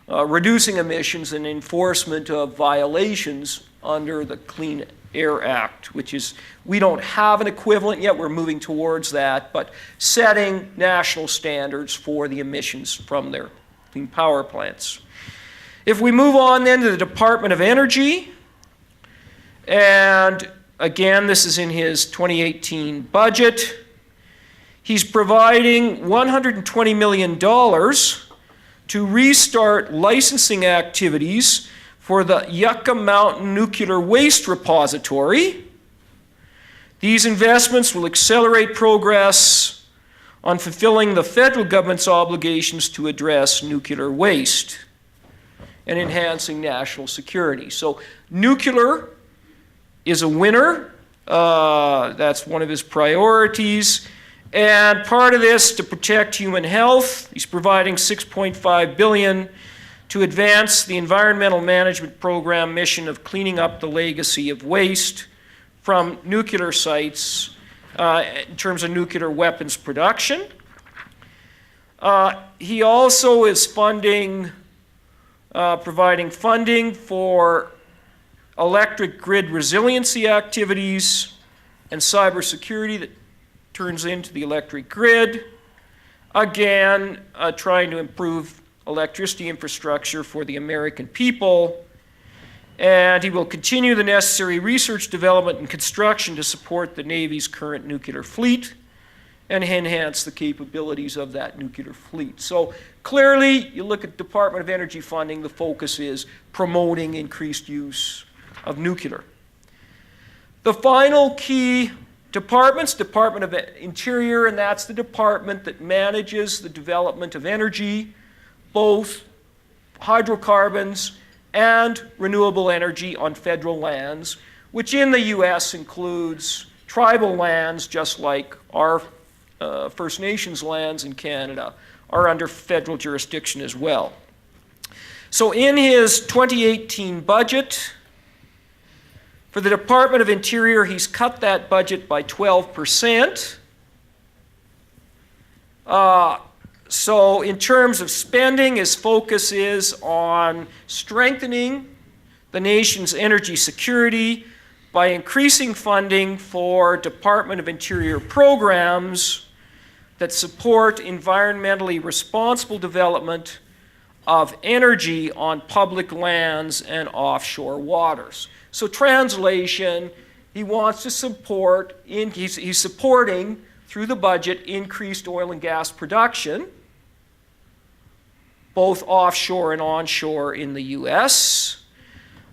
reducing emissions and enforcement of violations under the Clean Air Act, which is, we don't have an equivalent yet, we're moving towards that, but setting national standards for the emissions from their clean power plants. If we move on then to the Department of Energy, and again, this is in his 2018 budget. He's providing $120 million to restart licensing activities for the Yucca Mountain Nuclear Waste Repository. These investments will accelerate progress on fulfilling the federal government's obligations to address nuclear waste and enhancing national security. So nuclear is a winner. That's one of his priorities. And part of this, to protect human health, he's providing $6.5 billion to advance the environmental management program mission of cleaning up the legacy of waste from nuclear sites in terms of nuclear weapons production. He also is providing funding for electric grid resiliency activities and cybersecurity that turns into the electric grid. Again, trying to improve electricity infrastructure for the American people. And he will continue the necessary research, development, and construction to support the Navy's current nuclear fleet and enhance the capabilities of that nuclear fleet. So clearly, you look at Department of Energy funding, the focus is promoting increased use of nuclear. The final key departments, Department of Interior, and that's the department that manages the development of energy, both hydrocarbons and renewable energy on federal lands, which in the US includes tribal lands, just like our First Nations lands in Canada are under federal jurisdiction as well. So in his 2018 budget, for the Department of Interior, he's cut that budget by 12%. So in terms of spending, his focus is on strengthening the nation's energy security by increasing funding for Department of Interior programs that support environmentally responsible development of energy on public lands and offshore waters. So translation, he wants to support, he's supporting through the budget increased oil and gas production, both offshore and onshore in the US.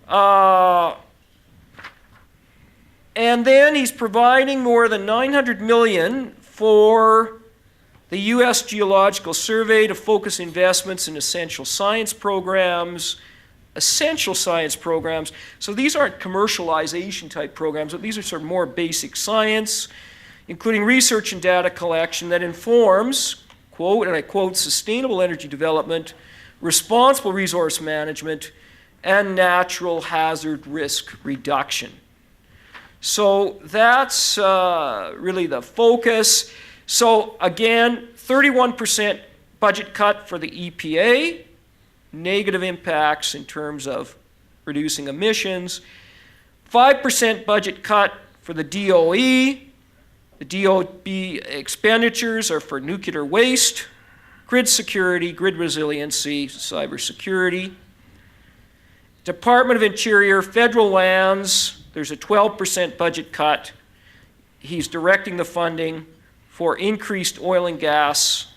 And then he's providing more than $900 million for the US Geological Survey to focus investments in essential science programs. So these aren't commercialization type programs, but these are sort of more basic science, including research and data collection that informs, quote, and I quote, sustainable energy development, responsible resource management, and natural hazard risk reduction. So that's really the focus. So again, 31% budget cut for the EPA, negative impacts in terms of reducing emissions. 5% budget cut for the DOE. The DOE expenditures are for nuclear waste, grid security, grid resiliency, cybersecurity. Department of Interior, federal lands, there's a 12% budget cut. He's directing the funding for increased oil and gas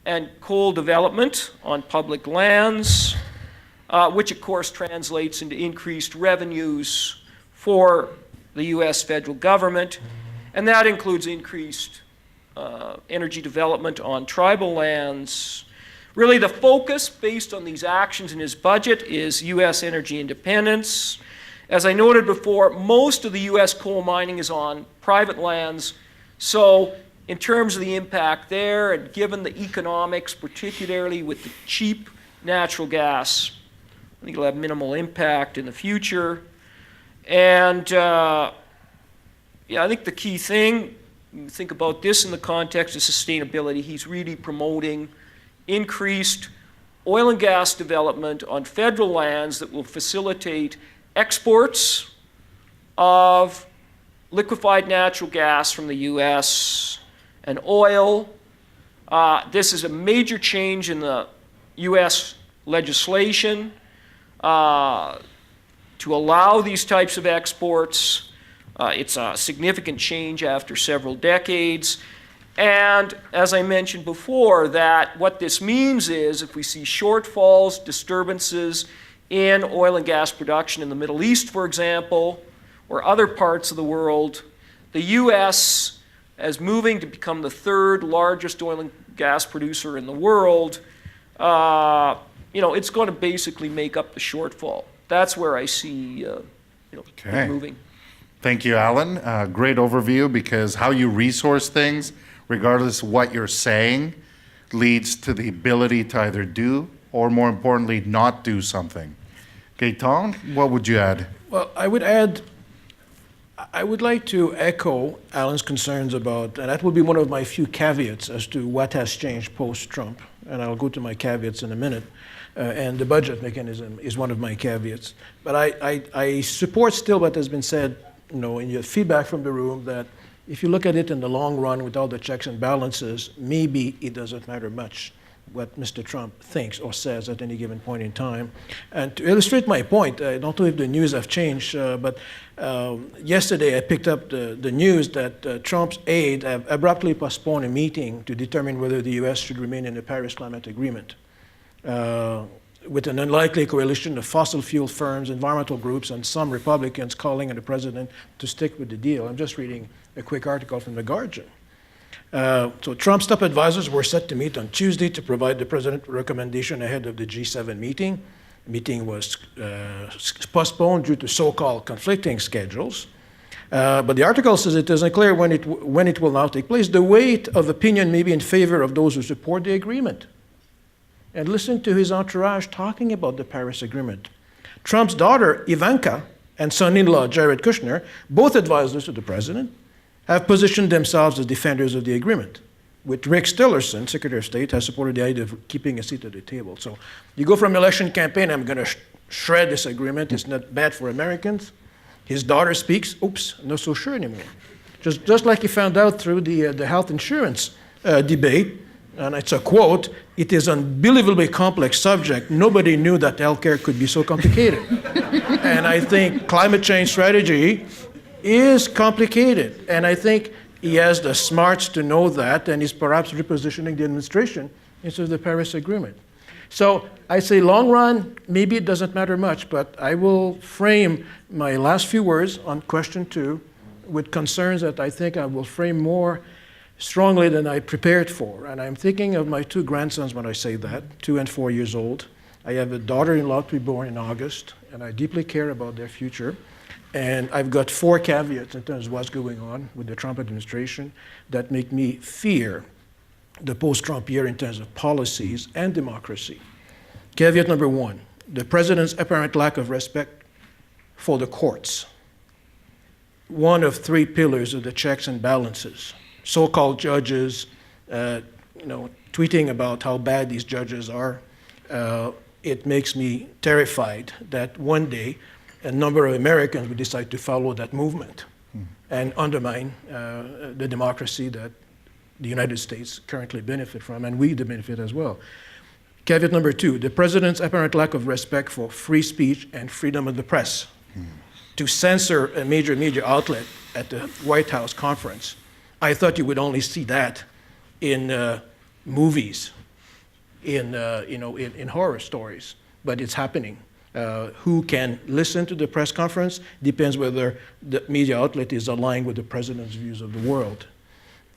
and coal development on public lands, which of course translates into increased revenues for the US federal government. And that includes increased energy development on tribal lands. Really the focus based on these actions in his budget is US energy independence. As I noted before, most of the US coal mining is on private lands. So in terms of the impact there, and given the economics, particularly with the cheap natural gas, I think it'll have minimal impact in the future. And yeah, I think the key thing, you think about this in the context of sustainability, he's really promoting increased oil and gas development on federal lands that will facilitate exports of liquefied natural gas from the US and oil. This is a major change in the US legislation to allow these types of exports. It's a significant change after several decades. And as I mentioned before, that what this means is if we see shortfalls, disturbances in oil and gas production in the Middle East, for example, or other parts of the world, the US, as moving to become the third largest oil and gas producer in the world, it's going to basically make up the shortfall. That's where I see it moving. Thank you, Alan. Great overview, because how you resource things, regardless of what you're saying, leads to the ability to either do or, more importantly, not do something. Gaëtan, what would you add? Well, I would add, I would like to echo Alan's concerns about, and that will be one of my few caveats as to what has changed post-Trump, and I'll go to my caveats in a minute, and the budget mechanism is one of my caveats. But I support still what has been said, in your feedback from the room, that if you look at it in the long run with all the checks and balances, maybe it doesn't matter much what Mr. Trump thinks or says at any given point in time. And to illustrate my point, I don't know if the news have changed, but yesterday I picked up the news that Trump's aide have abruptly postponed a meeting to determine whether the U.S. should remain in the Paris Climate Agreement, with an unlikely coalition of fossil fuel firms, environmental groups, and some Republicans calling on the president to stick with the deal. I'm just reading a quick article from The Guardian. So Trump's top advisors were set to meet on Tuesday to provide the president with a recommendation ahead of the G7 meeting. The meeting was postponed due to so-called conflicting schedules. But the article says it isn't clear when it will now take place. The weight of opinion may be in favor of those who support the agreement. And listen to his entourage talking about the Paris Agreement. Trump's daughter, Ivanka, and son-in-law, Jared Kushner, both advisors to the president, have positioned themselves as defenders of the agreement. With Rick Tillerson, Secretary of State, has supported the idea of keeping a seat at the table. So you go from election campaign, I'm going to shred this agreement. It's not bad for Americans. His daughter speaks, oops, I'm not so sure anymore. Just like he found out through the health insurance debate, and it's a quote, "It is an unbelievably complex subject. Nobody knew that healthcare could be so complicated." And I think climate change strategy is complicated. And I think he has the smarts to know that, and he's perhaps repositioning the administration into the Paris Agreement. So I say long run, maybe it doesn't matter much, but I will frame my last few words on question 2 with concerns that I think I will frame more strongly than I prepared for. And I'm thinking of my 2 grandsons when I say that, 2 and 4 years old. I have a daughter-in-law to be born in August, and I deeply care about their future. And I've got 4 caveats in terms of what's going on with the Trump administration that make me fear the post-Trump year in terms of policies and democracy. Caveat number 1, the president's apparent lack of respect for the courts. One of 3 pillars of the checks and balances. So-called judges, tweeting about how bad these judges are. It makes me terrified that one day a number of Americans would decide to follow that movement and undermine the democracy that the United States currently benefit from, and we benefit as well. Caveat number 2, the president's apparent lack of respect for free speech and freedom of the press. To censor a major media outlet at the White House conference. I thought you would only see that in movies, in horror stories, but it's happening. Who can listen to the press conference depends whether the media outlet is aligned with the president's views of the world.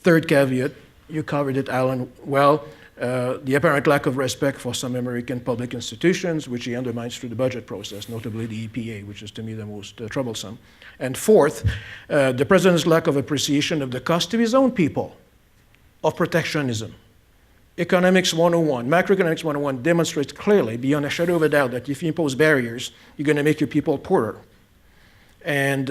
Third caveat, you covered it, Alan, well, the apparent lack of respect for some American public institutions, which he undermines through the budget process, notably the EPA, which is to me the most troublesome. And fourth, the president's lack of appreciation of the cost to his own people of protectionism. Economics 101, macroeconomics 101 demonstrates clearly, beyond a shadow of a doubt, that if you impose barriers, you're going to make your people poorer. And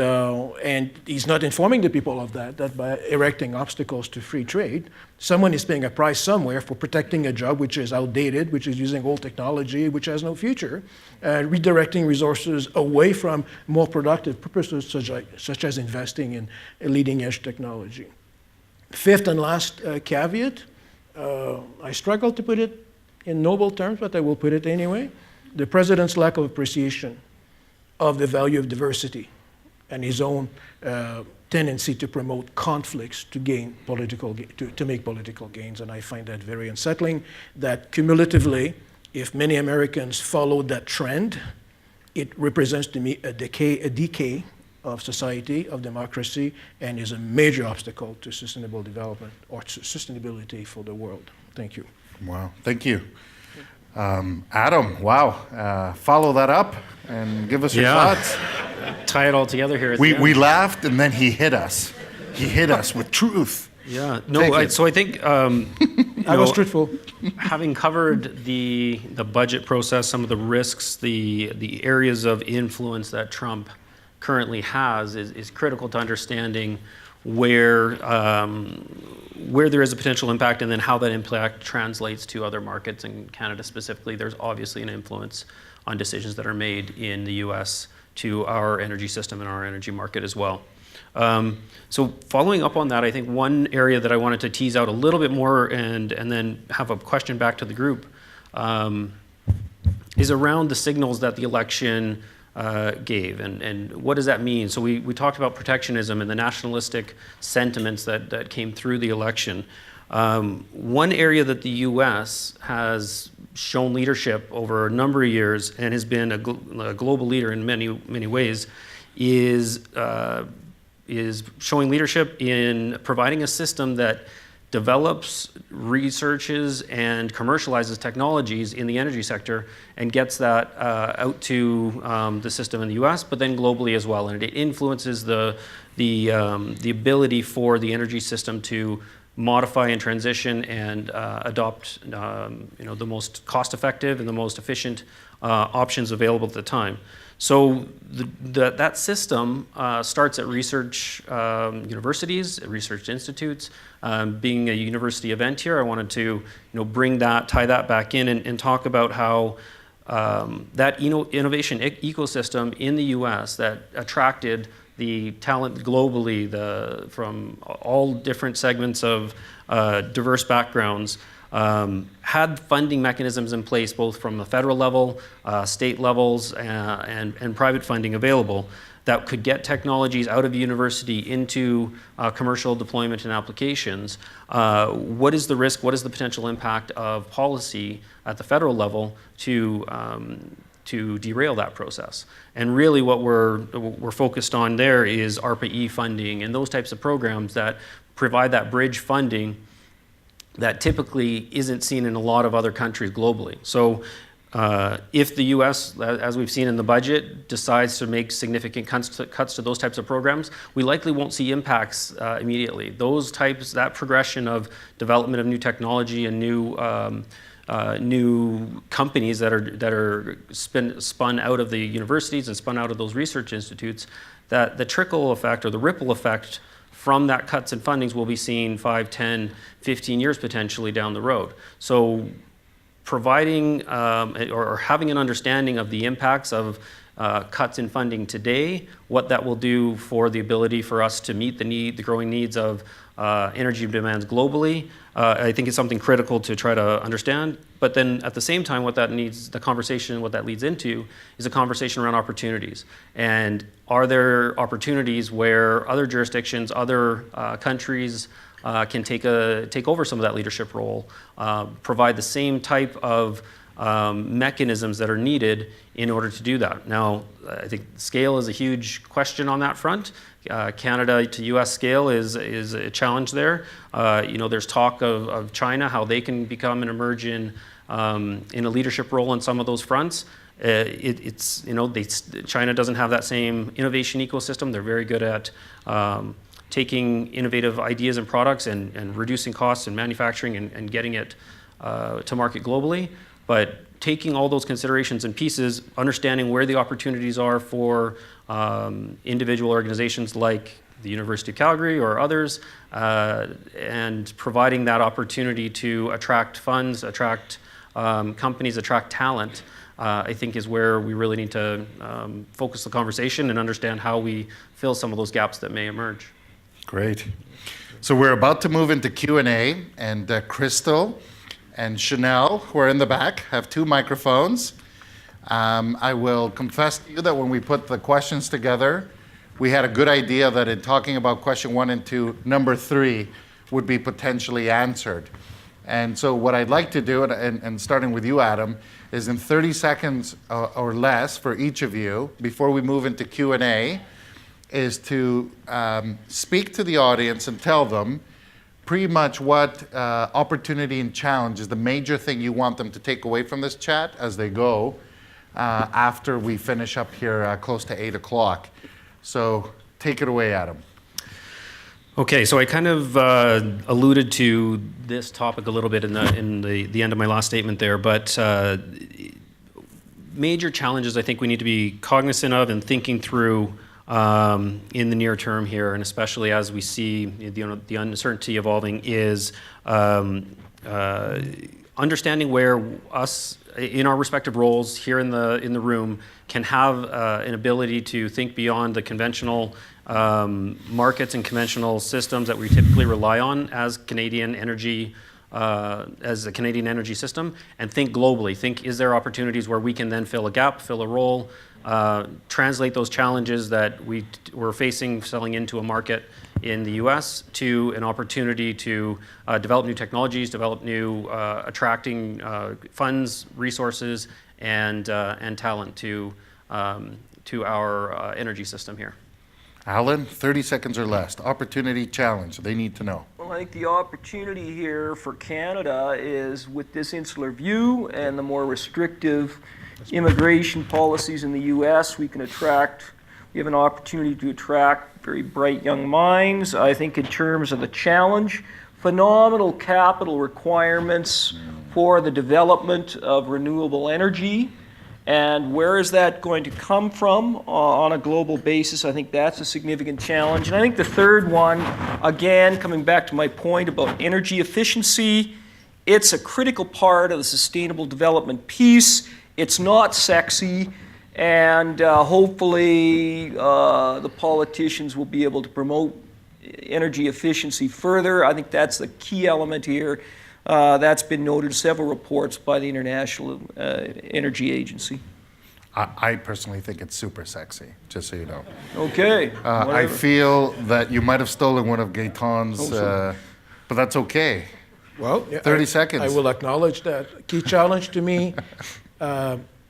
he's not informing the people of that by erecting obstacles to free trade, someone is paying a price somewhere for protecting a job which is outdated, which is using old technology, which has no future, redirecting resources away from more productive purposes, such as investing in leading-edge technology. Fifth and last caveat, I struggle to put it in noble terms, but I will put it anyway. The president's lack of appreciation of the value of diversity and his own tendency to promote conflicts to gain to make political gains. And I find that very unsettling, that cumulatively, if many Americans follow that trend, it represents to me a decay of society, of democracy, and is a major obstacle to sustainable development or to sustainability for the world. Thank you. Wow, thank you. Adam, wow, follow that up and give us your thoughts. Tie it all together here. We laughed and then he hit us. He hit us with truth. Yeah, no, so I think I was truthful. Having covered the budget process, some of the risks, the areas of influence that Trump currently has is critical to understanding where there is a potential impact and then how that impact translates to other markets. In Canada specifically, there's obviously an influence on decisions that are made in the US to our energy system and our energy market as well. So following up on that, I think one area that I wanted to tease out a little bit more and then have a question back to the group is around the signals that the election gave, and what does that mean? So we talked about protectionism and the nationalistic sentiments that came through the election. One area that the U.S. has shown leadership over a number of years and has been a global leader in many ways is showing leadership in providing a system that develops, researches, and commercializes technologies in the energy sector and gets that out to the system in the U.S., but then globally as well. And it influences the ability for the energy system to modify and transition and adopt the most cost-effective and the most efficient options available at the time. So that system starts at research universities, at research institutes. Being a university event here, I wanted to tie that back in and talk about how that innovation ecosystem in the U.S. that attracted the talent globally from all different segments of diverse backgrounds, had funding mechanisms in place both from the federal level, state levels, and private funding available that could get technologies out of university into commercial deployment and applications. What is the risk? What is the potential impact of policy at the federal level to derail that process? And really what we're focused on there is ARPA-E funding and those types of programs that provide that bridge funding that typically isn't seen in a lot of other countries globally. So if the US, as we've seen in the budget, decides to make significant cuts to those types of programs, we likely won't see impacts immediately. That progression of development of new technology and new companies that are spun out of the universities and spun out of those research institutes, that the trickle effect or the ripple effect from that cuts in fundings will be seen 5, 10, 15 years potentially down the road. So providing or having an understanding of the impacts of cuts in funding today, what that will do for the ability for us to meet the growing needs of energy demands globally, I think is something critical to try to understand. But then at the same time, what that leads into is a conversation around opportunities. And are there opportunities where other jurisdictions, other countries can take over some of that leadership role, provide the same type of mechanisms that are needed in order to do that. Now, I think scale is a huge question on that front. Canada to U.S. scale is a challenge there. There's talk of China, how they can become and emerge in a leadership role on some of those fronts. China doesn't have that same innovation ecosystem. They're very good at taking innovative ideas and products and reducing costs in manufacturing and getting it to market globally. But taking all those considerations and pieces, understanding where the opportunities are for individual organizations like the University of Calgary or others, and providing that opportunity to attract funds, attract companies, attract talent, I think is where we really need to focus the conversation and understand how we fill some of those gaps that may emerge. Great. So we're about to move into Q&A, and Crystal and Chanel, who are in the back, have 2 microphones. I will confess to you that when we put the questions together, we had a good idea that in talking about question 1 and 2, number 3 would be potentially answered. And so what I'd like to do, and starting with you, Adam, is in 30 seconds or less for each of you, before we move into Q&A, is to speak to the audience and tell them pretty much what opportunity and challenge is the major thing you want them to take away from this chat as they go after we finish up here close to 8 o'clock. So take it away, Adam. Okay, so I kind of alluded to this topic a little bit in the end of my last statement there, but major challenges I think we need to be cognizant of and thinking through in the near term here, and especially as we see the uncertainty evolving, is understanding where us in our respective roles here in the room can have an ability to think beyond the conventional markets and conventional systems that we typically rely on as Canadian energy. As a Canadian energy system, and think globally. Think, is there opportunities where we can then fill a gap, fill a role, translate those challenges that we're facing selling into a market in the US to an opportunity to develop new technologies, develop new attracting funds, resources, and talent to our energy system here. Alan, 30 seconds or less. Opportunity, challenge. They need to know. Well, I think the opportunity here for Canada is with this insular view and the more restrictive immigration policies in the U.S., we have an opportunity to attract very bright young minds. I think in terms of the challenge, phenomenal capital requirements for the development of renewable energy. And where is that going to come from on a global basis? I think that's a significant challenge. And I think the third one, again, coming back to my point about energy efficiency, it's a critical part of the sustainable development piece. It's not sexy, and hopefully the politicians will be able to promote energy efficiency further. I think that's the key element here. That's been noted in several reports by the International Energy Agency. I personally think it's super sexy, just so you know. Okay. I feel that you might have stolen one of Gaetan's, but that's okay. Well, 30 seconds. I will acknowledge that. Key challenge to me,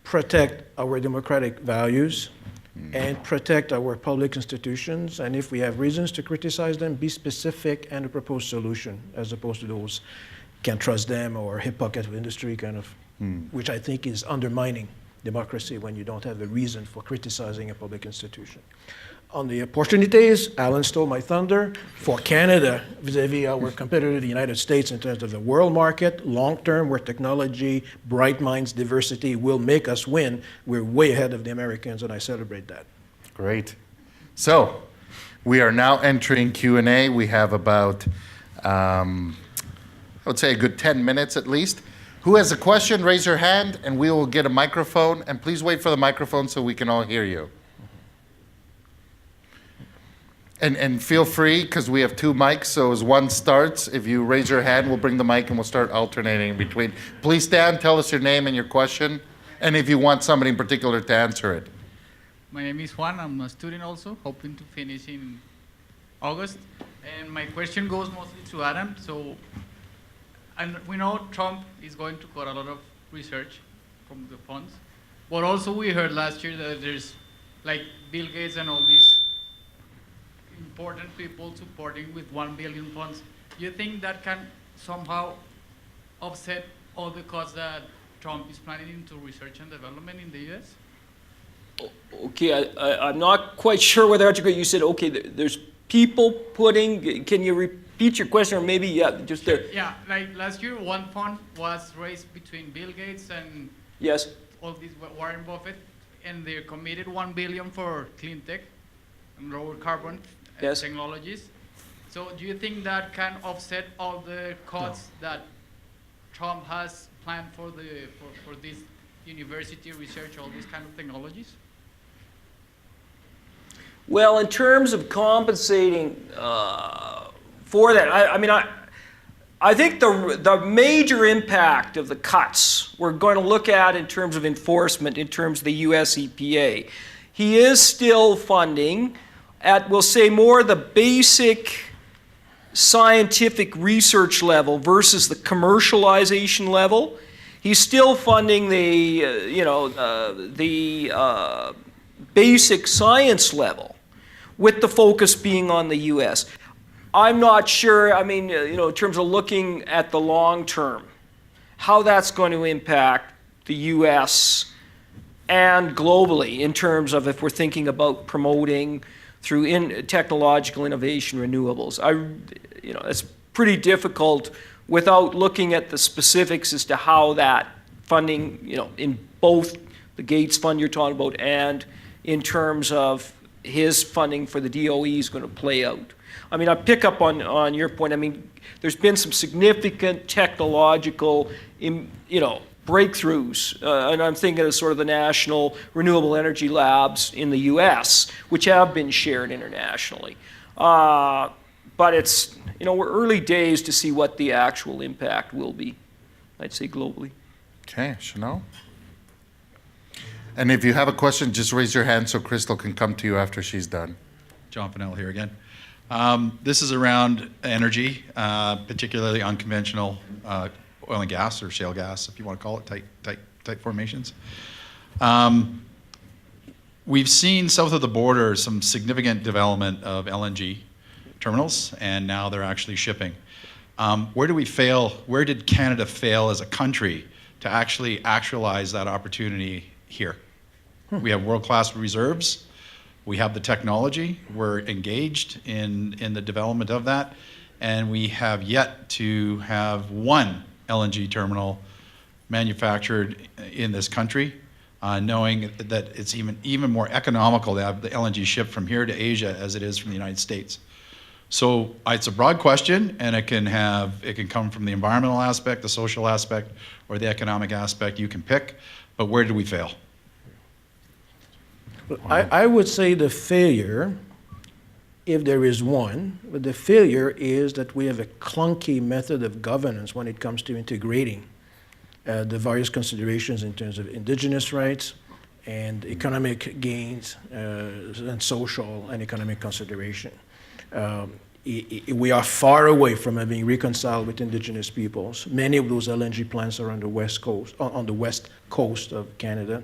protect our democratic values and protect our public institutions. And if we have reasons to criticize them, be specific and a proposed solution, as opposed to those can't trust them or hip pocket of industry kind of, which I think is undermining democracy when you don't have a reason for criticizing a public institution. On the opportunities, Alan stole my thunder. For Canada, vis-a-vis our competitor, the United States, in terms of the world market, long-term, where technology, bright minds, diversity will make us win, we're way ahead of the Americans, and I celebrate that. Great. So, we are now entering Q&A. We have about, I would say a good 10 minutes at least. Who has a question, raise your hand, and we will get a microphone. And please wait for the microphone so we can all hear you. And feel free, because we have two mics, so as one starts, if you raise your hand, we'll bring the mic and we'll start alternating in between. Please stand, tell us your name and your question, and if you want somebody in particular to answer it. My name is Juan. I'm a student also, hoping to finish in August. And my question goes mostly to Adam. So, and we know Trump is going to cut a lot of research from the funds, but also we heard last year that there's like Bill Gates and all these important people supporting with 1 billion funds. Do you think that can somehow offset all the cuts that Trump is planning into research and development in the U.S.? Okay, I'm not quite sure whether that's great. You said, okay, there's people putting, can you repeat your question, or maybe, yeah, just there. Yeah, like last year, one fund was raised between Bill Gates and yes, all these Warren Buffett, and they committed 1 billion for clean tech and lower carbon technologies. So do you think that can offset all the cuts that Trump has planned for this university research, all these kind of technologies? Well, in terms of compensating for that, I think the major impact of the cuts we're going to look at in terms of enforcement, in terms of the US EPA. He is still funding at, we'll say, more the basic scientific research level versus the commercialization level. He's still funding the basic science level, with the focus being on the U.S. I'm not sure, in terms of looking at the long term, how that's going to impact the U.S. and globally in terms of if we're thinking about promoting through technological innovation renewables. It's pretty difficult without looking at the specifics as to how that funding, in both the Gates Fund you're talking about and in terms of his funding for the DOE is going to play out. I mean, I pick up on your point. I mean, there's been some significant technological, breakthroughs, and I'm thinking of sort of the National Renewable Energy Labs in the U.S., which have been shared internationally. But it's, we're early days to see what the actual impact will be, I'd say globally. Okay, Chanel? And if you have a question, just raise your hand so Crystal can come to you after she's done. John Finnell here again. This is around energy, particularly unconventional oil and gas, or shale gas, if you want to call it, tight formations. We've seen south of the border some significant development of LNG terminals, and now they're actually shipping. Where do we fail? Where did Canada fail as a country to actually actualize that opportunity here? We have world-class reserves. We have the technology. We're engaged in the development of that, and we have yet to have one LNG terminal manufactured in this country, knowing that it's even more economical to have the LNG shipped from here to Asia as it is from the United States. So it's a broad question, and it can come from the environmental aspect, the social aspect, or the economic aspect. You can pick, but where did we fail? I would say the failure, if there is one, but the failure is that we have a clunky method of governance when it comes to integrating the various considerations in terms of indigenous rights and economic gains and social and economic consideration. We are far away from having reconciled with indigenous peoples. Many of those LNG plants are on the west coast of Canada.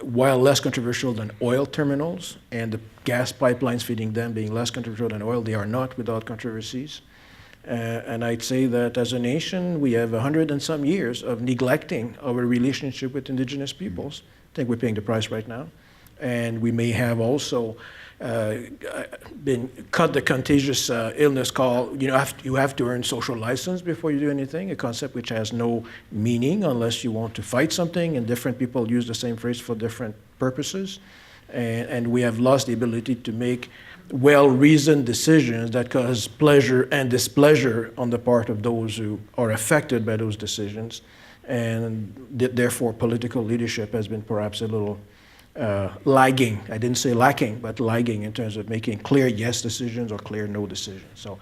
While less controversial than oil terminals and the gas pipelines feeding them being less controversial than oil, they are not without controversies. And I'd say that as a nation, we have 100 and some years of neglecting our relationship with indigenous peoples. I think we're paying the price right now. And we may have also been cut the contagious illness call, you have to earn social license before you do anything, a concept which has no meaning unless you want to fight something, and different people use the same phrase for different purposes. And we have lost the ability to make well-reasoned decisions that cause pleasure and displeasure on the part of those who are affected by those decisions. And therefore, political leadership has been perhaps a little lagging. I didn't say lacking, but lagging in terms of making clear yes decisions or clear no decisions. So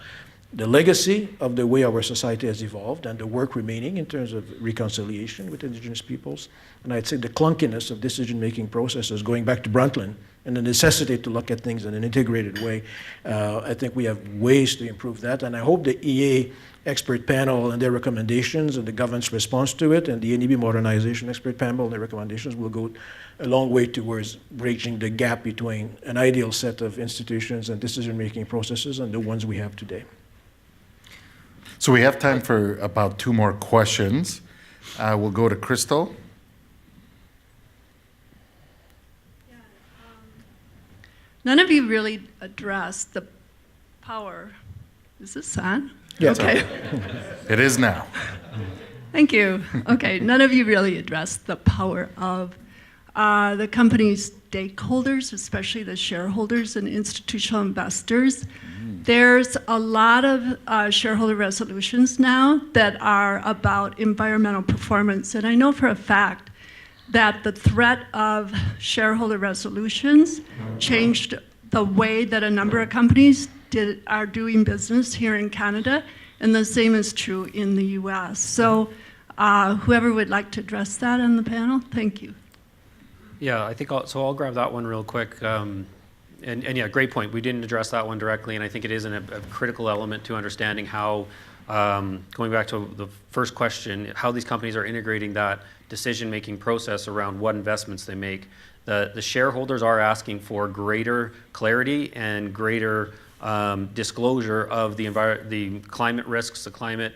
the legacy of the way our society has evolved and the work remaining in terms of reconciliation with indigenous peoples, and I'd say the clunkiness of decision-making processes, going back to Brundtland, and the necessity to look at things in an integrated way, I think we have ways to improve that, and I hope the EA expert panel and their recommendations and the government's response to it, and the NEB modernization expert panel and their recommendations will go a long way towards bridging the gap between an ideal set of institutions and decision-making processes and the ones we have today. So we have time for about 2 more questions. We'll go to Crystal. None of you really addressed the power. Is this on? Yes. Okay. It is now. Thank you. Okay, none of you really addressed the power of the company's stakeholders, especially the shareholders and institutional investors. There's a lot of shareholder resolutions now that are about environmental performance, and I know for a fact that the threat of shareholder resolutions changed the way that a number of companies are doing business here in Canada, and the same is true in the US. So whoever would like to address that on the panel, thank you. Yeah, I think I'll grab that one real quick. And yeah, great point. We didn't address that one directly, and I think it is a critical element to understanding how, going back to the first question, how these companies are integrating that decision-making process around what investments they make. The shareholders are asking for greater clarity and greater disclosure of the climate risks, the climate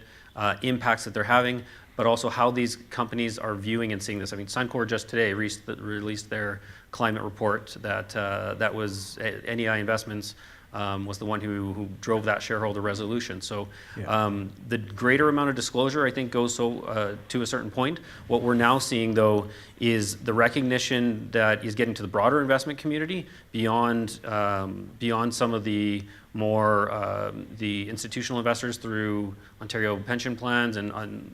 impacts that they're having, but also how these companies are viewing and seeing this. I mean, Suncor just today released their climate report that was NEI Investments was the one who drove that shareholder resolution. So the greater amount of disclosure, I think, goes to a certain point. What we're now seeing, though, is the recognition that is getting to the broader investment community beyond some of the more the institutional investors through Ontario pension plans and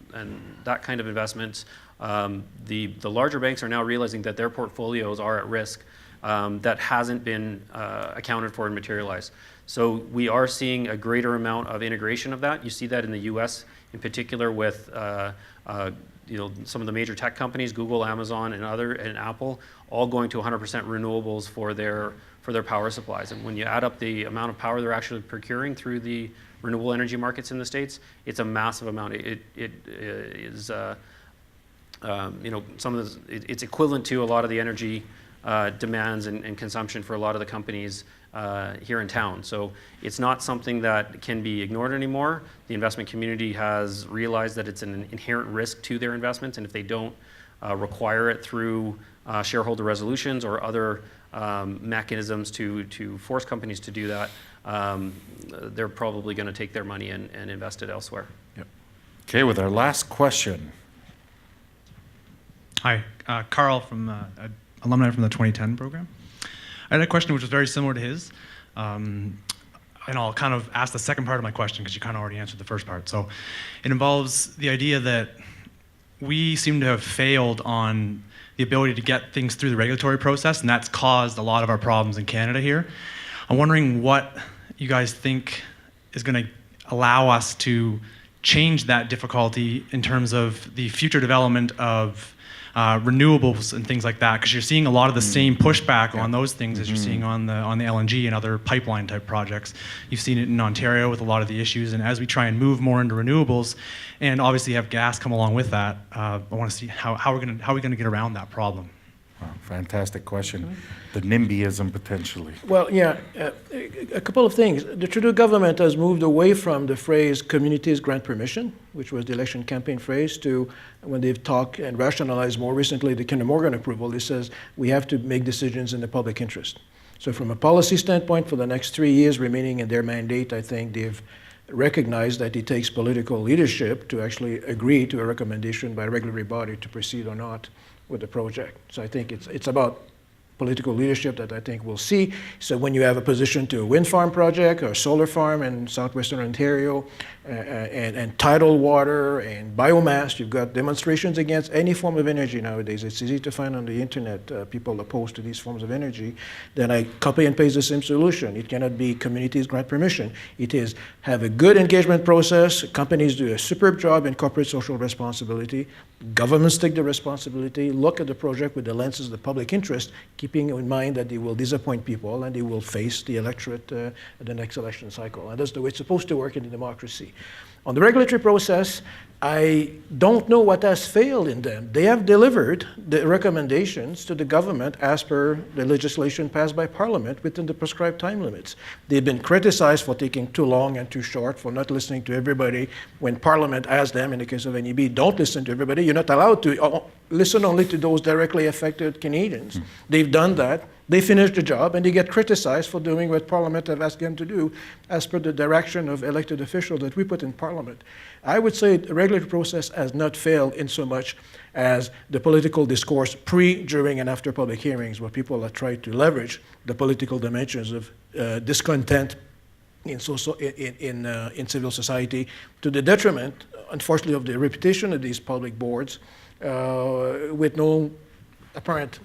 that kind of investments. The larger banks are now realizing that their portfolios are at risk that hasn't been accounted for and materialized. So we are seeing a greater amount of integration of that. You see that in the U.S. in particular with some of the major tech companies, Google, Amazon, and Apple, all going to 100% renewables for their power supplies. And when you add up the amount of power they're actually procuring through the renewable energy markets in the States, it's a massive amount. It is it's equivalent to a lot of the energy demands and consumption for a lot of the companies here in town. So it's not something that can be ignored anymore. The investment community has realized that it's an inherent risk to their investments, and if they don't require it through shareholder resolutions or other mechanisms to force companies to do that, they're probably going to take their money and invest it elsewhere. Yep. Okay, with our last question. Hi, Carl from alumni from the 2010 program. I had a question which was very similar to his. And I'll kind of ask the second part of my question because you kind of already answered the first part. So it involves the idea that we seem to have failed on the ability to get things through the regulatory process, and that's caused a lot of our problems in Canada here. I'm wondering what you guys think is going to allow us to change that difficulty in terms of the future development of renewables and things like that, because you're seeing a lot of the same pushback on those things as you're seeing on the LNG and other pipeline type projects. You've seen it in Ontario with a lot of the issues, and as we try and move more into renewables, and obviously have gas come along with that, I want to see how are we going to get around that problem. Wow, fantastic question. The NIMBYism potentially. Well, yeah, a couple of things. The Trudeau government has moved away from the phrase communities grant permission, which was the election campaign phrase, to when they've talked and rationalized more recently the Kinder Morgan approval, it says we have to make decisions in the public interest. So from a policy standpoint, for the next 3 years remaining in their mandate, I think they've recognized that it takes political leadership to actually agree to a recommendation by a regulatory body to proceed or not with the project. So I think it's about political leadership that I think we'll see. So when you have a position to a wind farm project or a solar farm in southwestern Ontario and tidal water and biomass, you've got demonstrations against any form of energy nowadays. It's easy to find on the internet people opposed to these forms of energy. Then I copy and paste the same solution. It cannot be communities grant permission. It is have a good engagement process. Companies do a superb job in corporate social responsibility. Governments take the responsibility, look at the project with the lenses of the public interest, keeping in mind that they will disappoint people and they will face the electorate at the next election cycle. And that's the way it's supposed to work in a democracy. On the regulatory process, I don't know what has failed in them. They have delivered the recommendations to the government as per the legislation passed by Parliament within the prescribed time limits. They've been criticized for taking too long and too short, for not listening to everybody when Parliament asked them, in the case of NEB, don't listen to everybody. You're not allowed to listen only to those directly affected Canadians. They've done that. They finish the job, and they get criticized for doing what Parliament have asked them to do as per the direction of elected officials that we put in Parliament. I would say the regulatory process has not failed in so much as the political discourse pre, during, and after public hearings, where people have tried to leverage the political dimensions of discontent in civil society to the detriment, unfortunately, of the reputation of these public boards with no apparent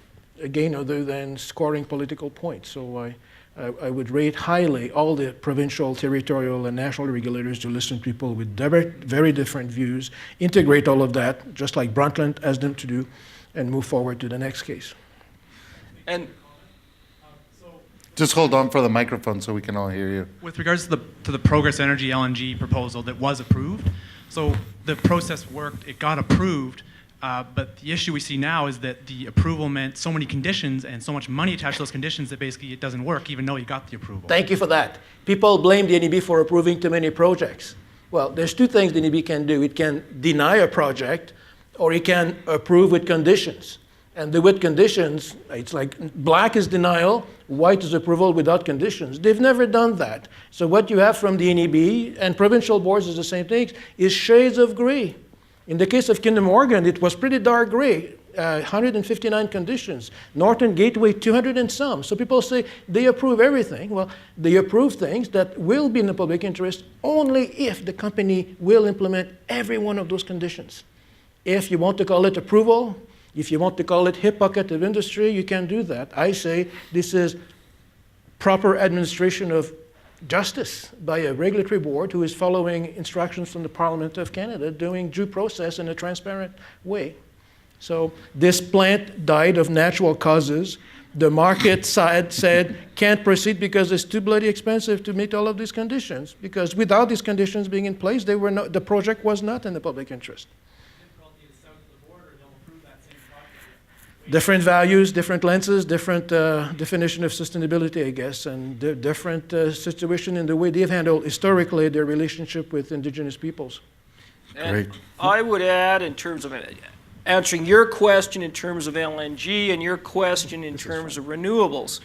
gain other than scoring political points. So I would rate highly all the provincial, territorial, and national regulators to listen to people with very different views, integrate all of that, just like Brundtland asked them to do, and move forward to the next case. And just hold on for the microphone so we can all hear you. With regards to the Progress Energy LNG proposal that was approved, so the process worked, it got approved, but the issue we see now is that the approval meant so many conditions and so much money attached to those conditions that basically it doesn't work even though you got the approval. Thank you for that. People blame the NEB for approving too many projects. Well, there's two things the NEB can do. It can deny a project or it can approve with conditions. And the with conditions, it's like black is denial, white is approval without conditions. They've never done that. So what you have from the NEB and provincial boards is the same thing, is shades of gray. In the case of Kinder Morgan, it was pretty dark gray, 159 conditions. Northern Gateway, 200 and some. So people say they approve everything. Well, they approve things that will be in the public interest only if the company will implement every one of those conditions. If you want to call it approval, if you want to call it hip pocket of industry, you can do that. I say this is proper administration of justice by a regulatory board who is following instructions from the Parliament of Canada, doing due process in a transparent way. So this plant died of natural causes. The market side said can't proceed because it's too bloody expensive to meet all of these conditions. Because without these conditions being in place, the project was not in the public interest. Different values, different lenses, different definition of sustainability, I guess, and different situation in the way they've handled historically their relationship with Indigenous peoples. And I would add, in terms of answering your question in terms of LNG and your question in terms of renewables,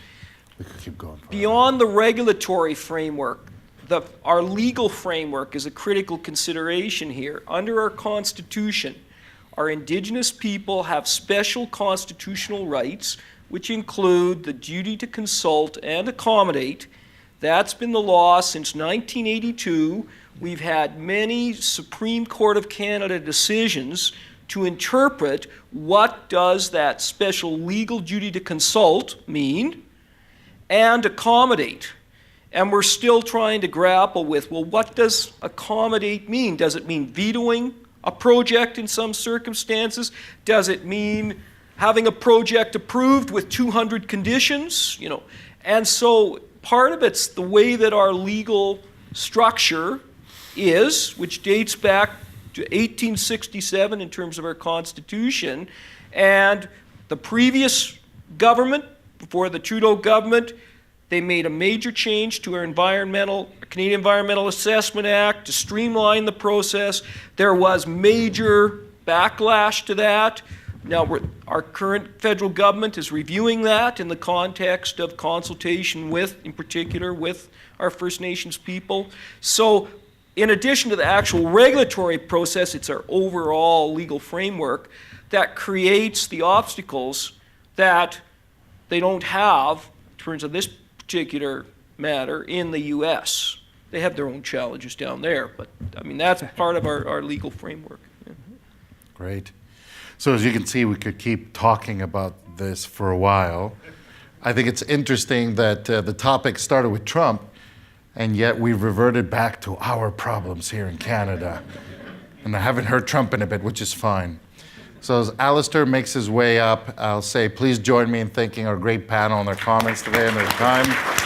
we could keep going. Beyond the regulatory framework, our legal framework is a critical consideration here. Under our Constitution, our Indigenous people have special constitutional rights, which include the duty to consult and accommodate. That's been the law since 1982. We've had many Supreme Court of Canada decisions to interpret what does that special legal duty to consult mean and accommodate. And we're still trying to grapple with, well, what does accommodate mean? Does it mean vetoing a project in some circumstances? Does it mean having a project approved with 200 conditions? And so part of it's the way that our legal structure is, which dates back to 1867 in terms of our Constitution. And the previous government, before the Trudeau government, they made a major change to our Canadian Environmental Assessment Act to streamline the process. There was major backlash to that. Now, our current federal government is reviewing that in the context of consultation with, in particular, with our First Nations people. So, in addition to the actual regulatory process, it's our overall legal framework that creates the obstacles that they don't have in terms of this particular matter in the U.S. They have their own challenges down there, but I mean, that's part of our legal framework. Yeah. Great. So as you can see, we could keep talking about this for a while. I think it's interesting that the topic started with Trump, and yet we've reverted back to our problems here in Canada. And I haven't heard Trump in a bit, which is fine. So as Alistair makes his way up, I'll say please join me in thanking our great panel and their comments today and their time.